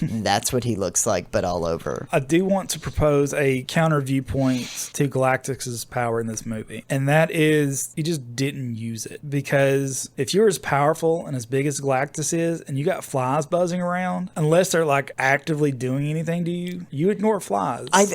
that's what he looks like, but all over. I do want to propose a counter viewpoint to Galactus's power in this movie, and that is he just didn't use it. Because if you're as powerful and as big as Galactus is, and you got flies buzzing around, unless they're like actively doing anything to you, you ignore flies. I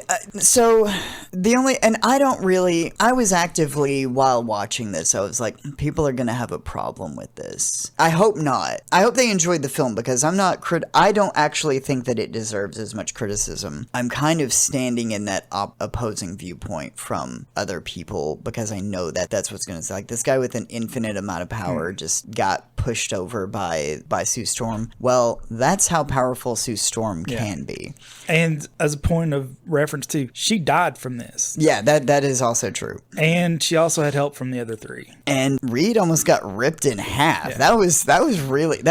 was actively, while watching this, I was like, people are going to have a problem with this. I hope not. I hope they enjoyed the film, because I don't actually think that it deserves as much criticism. I'm kind of standing in that opposing viewpoint from other people, because I know that that's what's going to say. Like, this guy with an infinite amount of power just got pushed over by Sue Storm. Well, that's how powerful Sue Storm can be. And as a point of reference too, she died from this. Yeah, that is also true. And she also had help from the other three. And Reed almost got ripped in half. Yeah. That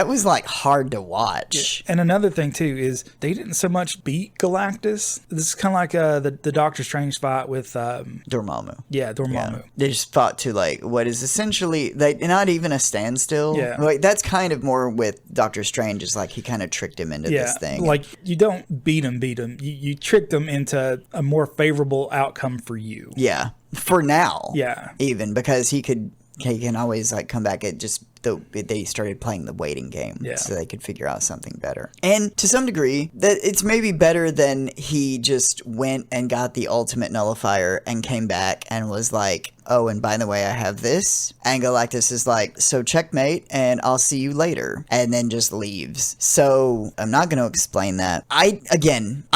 was like hard to watch. Yeah. And another thing too is they didn't so much beat Galactus. This is kind of like the Doctor Strange fight with Dormammu. Yeah, Dormammu. Yeah. They just fought to like what is essentially not even a standstill. Yeah. Like, that's kind of more with Doctor Strange, is like he kind of tricked him into this thing. Like, you don't beat him. You tricked him into a more favorable outcome for you. Yeah. For now. Yeah. Even because he could he can always like come back. It just they started playing the waiting game, Yeah. so they could figure out something better. And to some degree, that it's maybe better than he just went and got the ultimate nullifier and came back and was like, oh, and by the way, I have this. And Galactus is like, so checkmate, and I'll see you later. And then just leaves. So I'm not going to explain that. I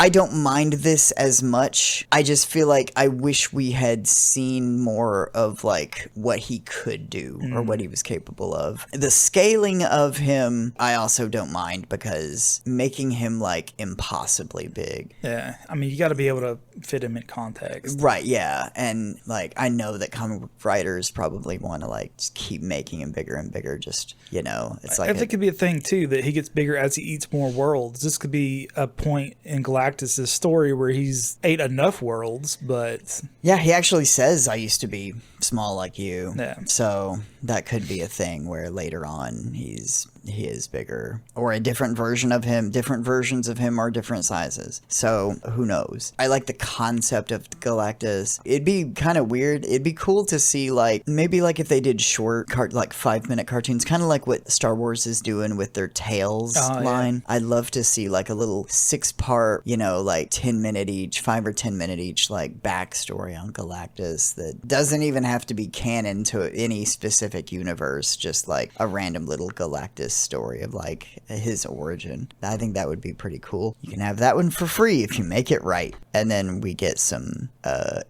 don't mind this as much. I just feel like I wish we had seen more of like what he could do or what he was capable of. The scaling of him, I also don't mind, because making him like impossibly big. Yeah. I mean, you got to be able to fit him in context. Right, yeah. And like I know that comic book writers probably want to like just keep making him bigger and bigger, just, you know, it's like I think it could be a thing too, that he gets bigger as he eats more worlds. This could be a point in Galactus' story where he's ate enough worlds, but yeah, he actually says I used to be small like you. Yeah. So that could be a thing where later on he is bigger, or a different version of him. Different versions of him are different sizes. So who knows? I like the concept of Galactus. It'd be kind of weird. It'd be cool to see like maybe like if they did short like 5-minute cartoons, kind of like what Star Wars is doing with their Tales line. I'd love to see like a little 6-part, you know, like 10-minute each, 5 or 10-minute each, like backstory on Galactus that doesn't even have to be canon to any specific universe, just like a random little Galactus story of like his origin. I think that would be pretty cool. You can have that one for free if you make it right. And then we get some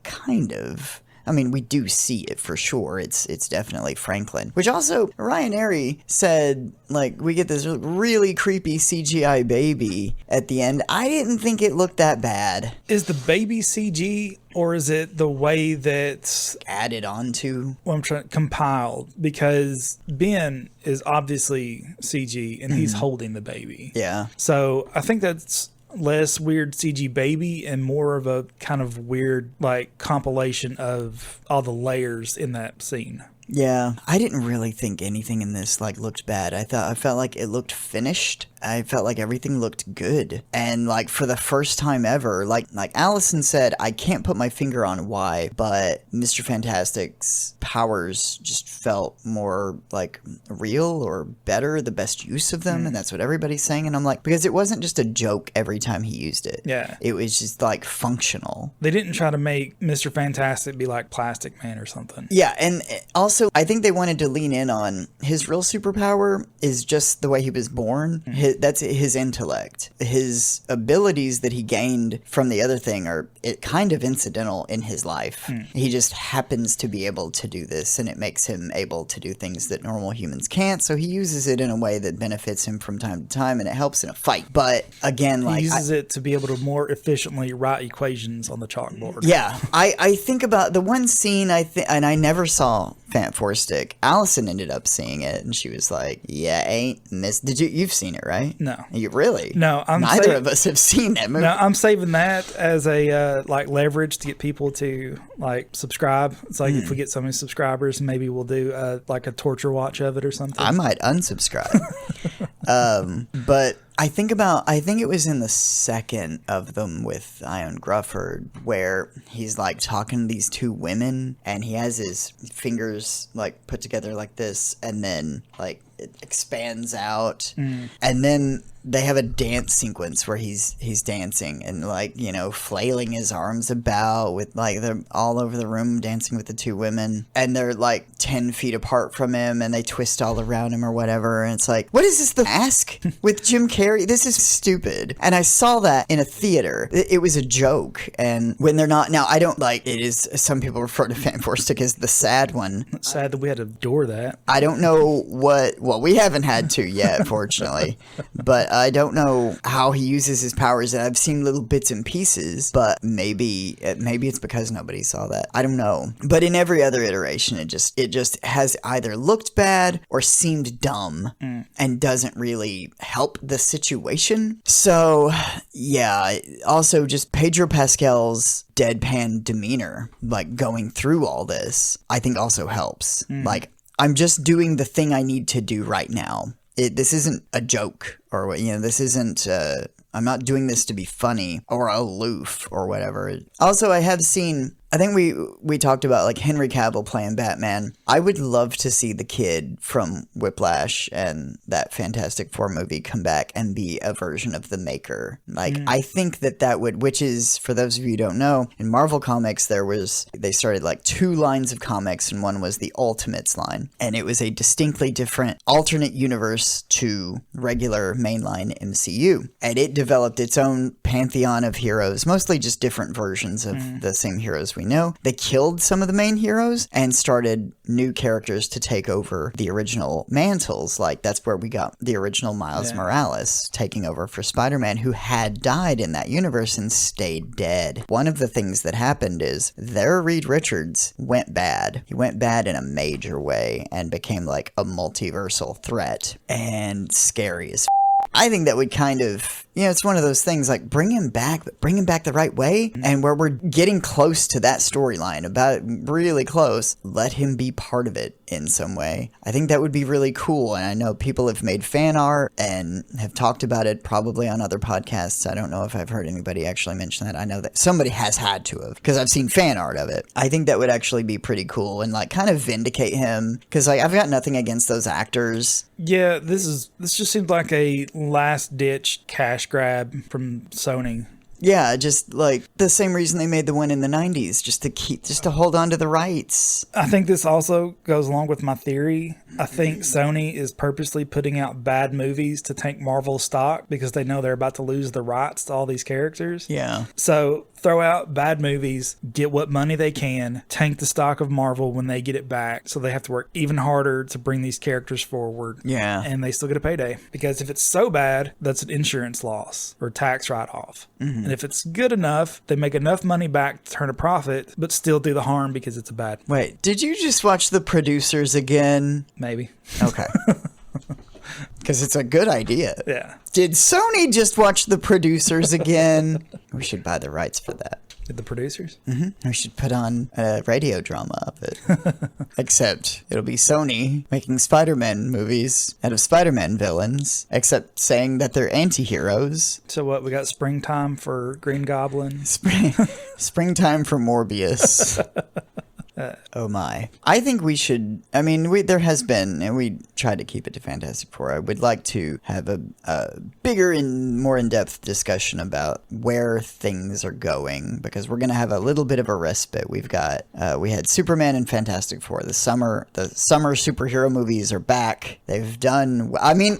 kind of, I mean, we do see it for sure. It's definitely Franklin. Which also, Ryan Airy said, like, we get this really creepy CGI baby at the end. I didn't think it looked that bad. is the baby CG, or is it the way that's Added onto. compiled? Because Ben is obviously CG and he's holding the baby. Yeah. So I think that's less weird CG baby and more of a kind of weird like compilation of all the layers in that scene. Yeah, I didn't really think anything in this like looked bad. I felt like it looked finished. I felt like everything looked good. And like for the first time ever, like Allison said, I can't put my finger on why, but Mr. Fantastic's powers just felt more like real or better, the best use of them, and that's what everybody's saying. And I'm like, because it wasn't just a joke every time he used it. Yeah. It was just like functional. They didn't try to make Mr. Fantastic be like Plastic Man or something. Yeah, and also I think they wanted to lean in on his real superpower is just the way he was born. That's his intellect. His abilities that he gained from the other thing are kind of incidental in his life. He just happens to be able to do this, and it makes him able to do things that normal humans can't, so he uses it in a way that benefits him from time to time, and it helps in a fight. But again, like, he uses it to be able to more efficiently write equations on the chalkboard. Yeah, I think about the one scene and I never saw Fant Four Stick. Allison ended up seeing it, and she was like, "Yeah, ain't miss." You've seen it, right? No. You really? No, neither of us have seen that movie. No, I'm saving that as a like leverage to get people to like subscribe. It's like if we get so many subscribers, maybe we'll do like a torture watch of it or something. I might unsubscribe. But I think it was in the second of them with Ion Grufford where he's like talking to these two women and he has his fingers like put together like this and then like it expands out and then they have a dance sequence where he's dancing and like, you know, flailing his arms about with like they're all over the room dancing with the two women and they're like 10 feet apart from him and they twist all around him or whatever, and it's like, what is this, the Mask with Jim Carrey? This is stupid. And I saw that in a theater. It was a joke, and when they're not, now I don't like it is, some people refer to Fant Four Stick as the sad one. It's sad that we had to endure that. I don't know well, we haven't had to yet, fortunately, but I don't know how he uses his powers, and I've seen little bits and pieces, but maybe it's because nobody saw that. I don't know. But in every other iteration, it just has either looked bad or seemed dumb and doesn't really help the situation. So, yeah, also just Pedro Pascal's deadpan demeanor, like going through all this, I think also helps. Like, I'm just doing the thing I need to do right now. This isn't a joke or, you know, this isn't, I'm not doing this to be funny or aloof or whatever. Also, I have seen I think we talked about like Henry Cavill playing Batman. I would love to see the kid from Whiplash and that Fantastic Four movie come back and be a version of the Maker. Like, I think that would, which is, for those of you who don't know, in Marvel Comics, they started like 2 lines of comics, and one was the Ultimates line. And it was a distinctly different alternate universe to regular mainline MCU. And it developed its own pantheon of heroes, mostly just different versions of the same heroes we know. They killed some of the main heroes and started new characters to take over the original mantles. Like, that's where we got the original Miles Morales taking over for Spider-Man, who had died in that universe and stayed dead. One of the things that happened is their Reed Richards went bad. He went bad in a major way and became like a multiversal threat and scary as I think that would kind of, it's one of those things like bring him back, but bring him back the right way. And where we're getting close to that storyline, about really close, let him be part of it in some way. I think that would be really cool. And I know people have made fan art and have talked about it probably on other podcasts. I don't know if I've heard anybody actually mention that. I know that somebody has had to have, because I've seen fan art of it. I think that would actually be pretty cool and like kind of vindicate him, because like I've got nothing against those actors. Yeah, this just seems like a last-ditch cash grab from Sony. Yeah, just like the same reason they made the one in the 90s, just to hold on to the rights. I think this also goes along with my theory. I think Sony is purposely putting out bad movies to tank Marvel stock because they know they're about to lose the rights to all these characters. Yeah. So throw out bad movies, get what money they can, tank the stock of Marvel when they get it back, so they have to work even harder to bring these characters forward. Yeah. And they still get a payday. Because if it's so bad, that's an insurance loss or tax write-off. Mm-hmm. And if it's good enough, they make enough money back to turn a profit, but still do the harm because it's a bad. Wait, did you just watch The Producers again? Maybe. Okay. Because it's a good idea. Yeah. Did Sony just watch The Producers again? We should buy the rights for that. The Producers? Mm-hmm. We should put on a radio drama of it. Except it'll be Sony making Spider-Man movies out of Spider-Man villains, except saying that they're anti-heroes. So what, we got Springtime for Green Goblin? Springtime for Morbius. Oh my. I think we should, there has been, and we tried to keep it to Fantastic Four. I would like to have a bigger and more in-depth discussion about where things are going, because we're going to have a little bit of a respite. We had Superman and Fantastic Four. The summer superhero movies are back. They've done,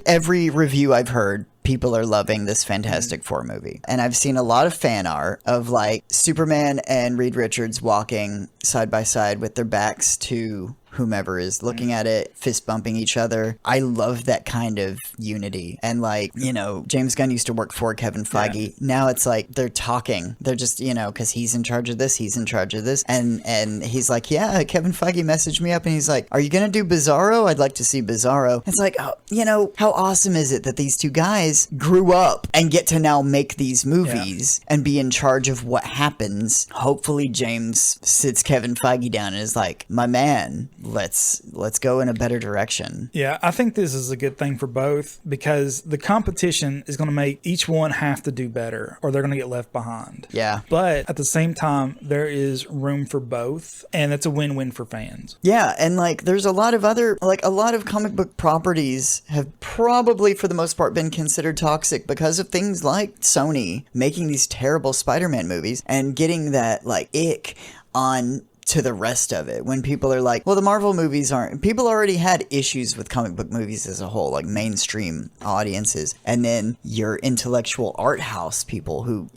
every review I've heard, people are loving this Fantastic Four movie. And I've seen a lot of fan art of like Superman and Reed Richards walking side by side with their backs to whomever is looking at it, fist bumping each other. I love that kind of unity. And like, James Gunn used to work for Kevin Feige. Yeah. Now it's like they're talking. They're just, because he's in charge of this, he's in charge of this. And he's like, yeah, Kevin Feige messaged me up and he's like, are you going to do Bizarro? I'd like to see Bizarro. It's like, how awesome is it that these two guys grew up and get to now make these movies and be in charge of what happens. Hopefully James sits Kevin Feige down and is like, my man, let's go in a better direction. Yeah, I think this is a good thing for both, because the competition is going to make each one have to do better or they're going to get left behind. Yeah. But at the same time, there is room for both, and it's a win-win for fans. Yeah, and like there's a lot of comic book properties have probably for the most part been considered toxic because of things like Sony making these terrible Spider-Man movies and getting that like ick on to the rest of it, when people are like, well, the Marvel movies aren't, people already had issues with comic book movies as a whole, like mainstream audiences, and then your intellectual art house people who,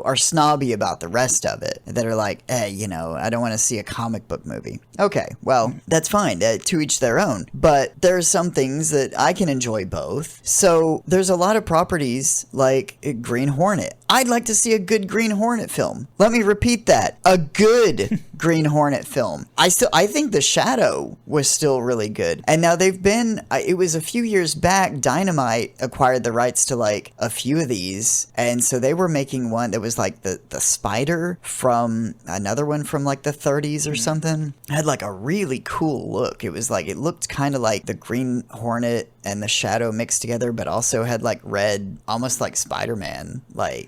are snobby about the rest of it, that are like, I don't want to see a comic book movie. Okay, well, that's fine, to each their own, but there are some things that I can enjoy both. So there's a lot of properties like Green Hornet. I'd like to see a good Green Hornet film. Let me repeat that. A good Green Hornet film. I think The Shadow was still really good. And now it was a few years back, Dynamite acquired the rights to like a few of these. And so they were making one that was like the spider from another one from like the 30s or something. It had like a really cool look. It was like, it looked kind of like the Green Hornet and the shadow mixed together, but also had like red, almost like Spider-Man, like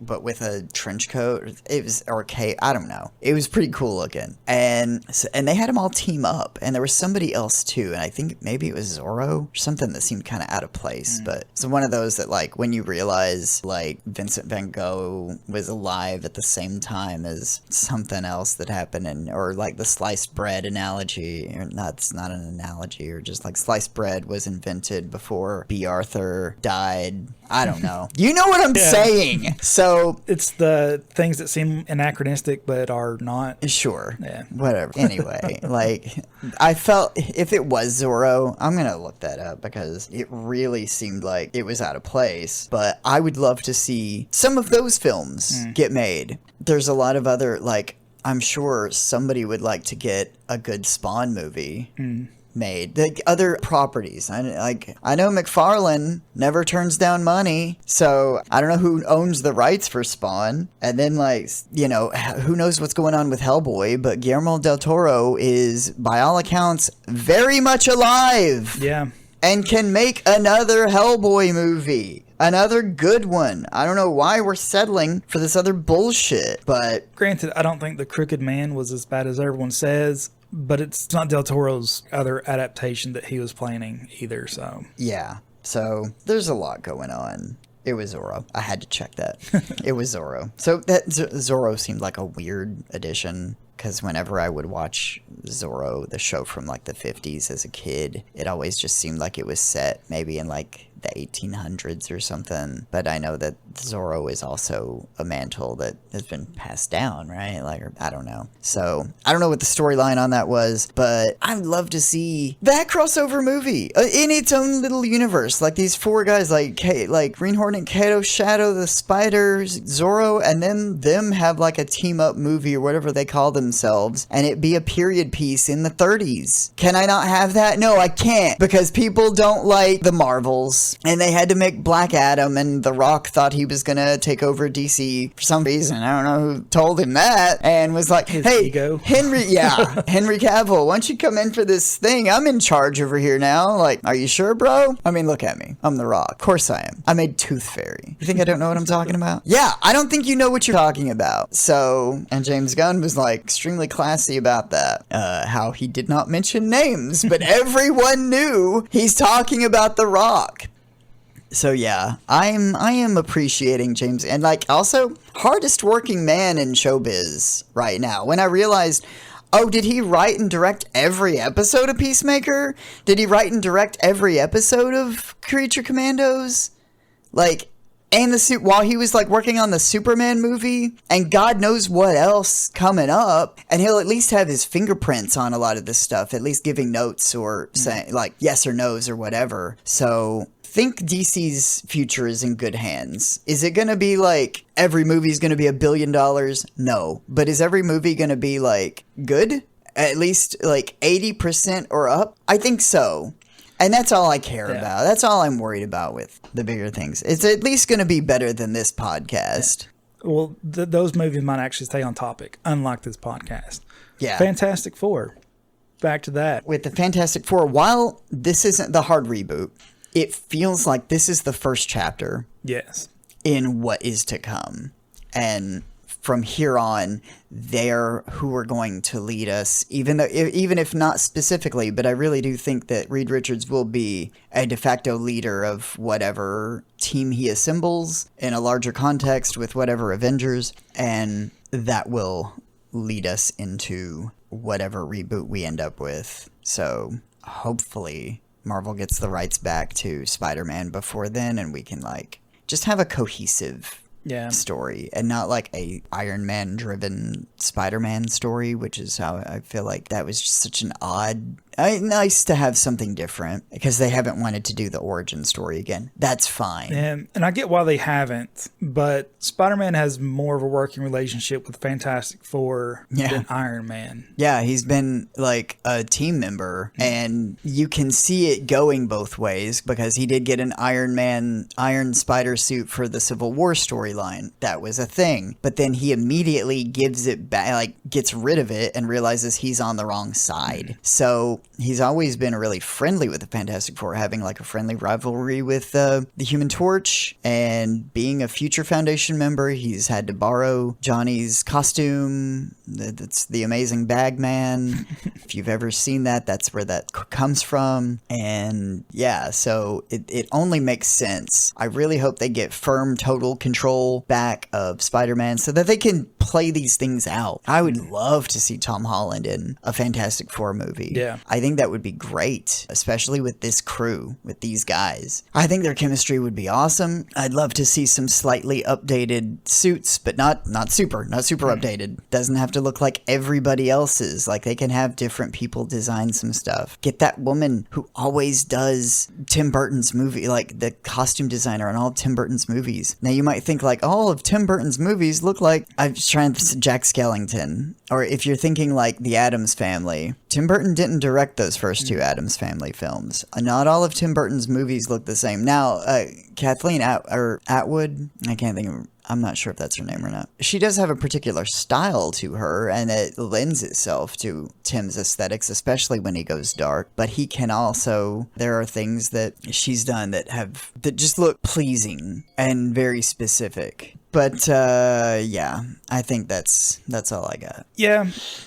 but with a trench coat. It was, or cape, I don't know. It was pretty cool looking, and they had them all team up, and there was somebody else too, and I think maybe it was Zorro or something that seemed kind of out of place. But it's one of those that, like, when you realize like Vincent Van Gogh was alive at the same time as something else that happened, or like the sliced bread analogy, or not, it's not an analogy, or just like sliced bread was invented before B. Arthur died. I don't know. You know what I'm saying? So it's the things that seem anachronistic but are not. Sure. Yeah. Whatever. Anyway, like, I felt if it was Zorro, I'm going to look that up because it really seemed like it was out of place. But I would love to see some of those films get made. There's a lot of other, like, I'm sure somebody would like to get a good Spawn movie made. The other properties, I know McFarlane never turns down money, so I don't know who owns the rights for Spawn. And then, like, you know, who knows what's going on with Hellboy, but Guillermo del Toro is, by all accounts, very much alive. Yeah. And can make another Hellboy movie. Another good one. I don't know why we're settling for this other bullshit, but... Granted, I don't think The Crooked Man was as bad as everyone says, but it's not Del Toro's other adaptation that he was planning either, so... Yeah, so there's a lot going on. It was Zorro. I had to check that. It was Zorro. So that Zorro seemed like a weird addition, because whenever I would watch Zorro, the show from like the 50s as a kid, it always just seemed like it was set maybe in like the 1800s or something. But I know that Zorro is also a mantle that has been passed down, right? Like, I don't know. So I don't know what the storyline on that was, but I'd love to see that crossover movie in its own little universe. Like these four guys, like Green Hornet, Kato, Shadow, the Spiders, Zorro, and then them have like a team up movie or whatever they call themselves, and it be a period piece in the 30s. Can I not have that? No, I can't, because people don't like the Marvels, and they had to make Black Adam, and The Rock thought he was gonna take over DC for some reason. I don't know who told him that, and was like, hey, ego. Henry Cavill, why don't you come in for this thing? I'm in charge over here now. Like, are you sure, bro? I mean, look at me. I'm The Rock. Of course I am. I made Tooth Fairy. You think I don't know what I'm talking about? Yeah, I don't think you know what you're talking about. So, and James Gunn was like extremely classy about that. How he did not mention names, but everyone knew he's talking about The Rock. So yeah, I am appreciating James, and like also hardest working man in showbiz right now. When I realized, oh, did he write and direct every episode of Peacemaker? Did he write and direct every episode of Creature Commandos? Like, and while he was like working on the Superman movie, and God knows what else coming up, and he'll at least have his fingerprints on a lot of this stuff, at least giving notes or saying like yes or no's or whatever. So think DC's future is in good hands. Is it going to be like every movie is going to be $1 billion? No. But is every movie going to be like good? At least like 80% or up? I think so. And that's all I care about. That's all I'm worried about with the bigger things. It's at least going to be better than this podcast. Yeah. Well, those movies might actually stay on topic, unlike this podcast. Yeah. Fantastic Four. Back to that. With the Fantastic Four, while this isn't the hard reboot, it feels like this is the first chapter. Yes. In what is to come. And from here on, they're who are going to lead us, even if not specifically, but I really do think that Reed Richards will be a de facto leader of whatever team he assembles in a larger context with whatever Avengers, and that will lead us into whatever reboot we end up with. So hopefully Marvel gets the rights back to Spider-Man before then, and we can like just have a cohesive story and not like a Iron Man driven Spider-Man story, which is how I feel like that was just such an odd. Nice to have something different, because they haven't wanted to do the origin story again. That's fine. And I get why they haven't, but Spider-Man has more of a working relationship with Fantastic Four than Iron Man. Yeah, he's been like a team member, and you can see it going both ways, because he did get an Iron Spider suit for the Civil War storyline. That was a thing. But then he immediately gives it back, like gets rid of it and realizes he's on the wrong side. So he's always been really friendly with the Fantastic Four, having like a friendly rivalry with the Human Torch, and being a Future Foundation member, he's had to borrow Johnny's costume. That's the Amazing Bagman. If you've ever seen that, that's where that comes from. And yeah, so it only makes sense. I really hope they get firm total control back of Spider-Man so that they can play these things out. I would love to see Tom Holland in a Fantastic Four movie. Yeah. I think that would be great, especially with this crew, with these guys. I think their chemistry would be awesome. I'd love to see some slightly updated suits, but not super updated. Doesn't have to look like everybody else's. Like, they can have different people design some stuff. Get that woman who always does Tim Burton's movie, like the costume designer on all of Tim Burton's movies. Now you might think like all of Tim Burton's movies look like, I'm just trying to Jack Skellington. Or if you're thinking like the Addams Family, Tim Burton didn't direct those first two Addams Family films. Not all of Tim Burton's movies look the same. Now, Kathleen Atwood, I can't think of, I'm not sure if that's her name or not. She does have a particular style to her, and it lends itself to Tim's aesthetics, especially when he goes dark. But he can also, there are things that she's done that just look pleasing and very specific. But yeah, I think that's all I got. Yeah,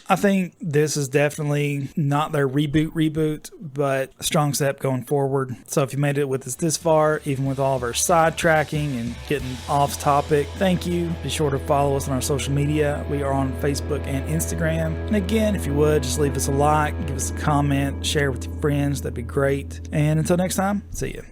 I think this is definitely not their reboot, but a strong step going forward. So if you made it with us this far, even with all of our sidetracking and getting off topic, thank you. Be sure to follow us on our social media. We are on Facebook and Instagram. And again, if you would, just leave us a like, give us a comment, share with your friends. That'd be great. And until next time, see you.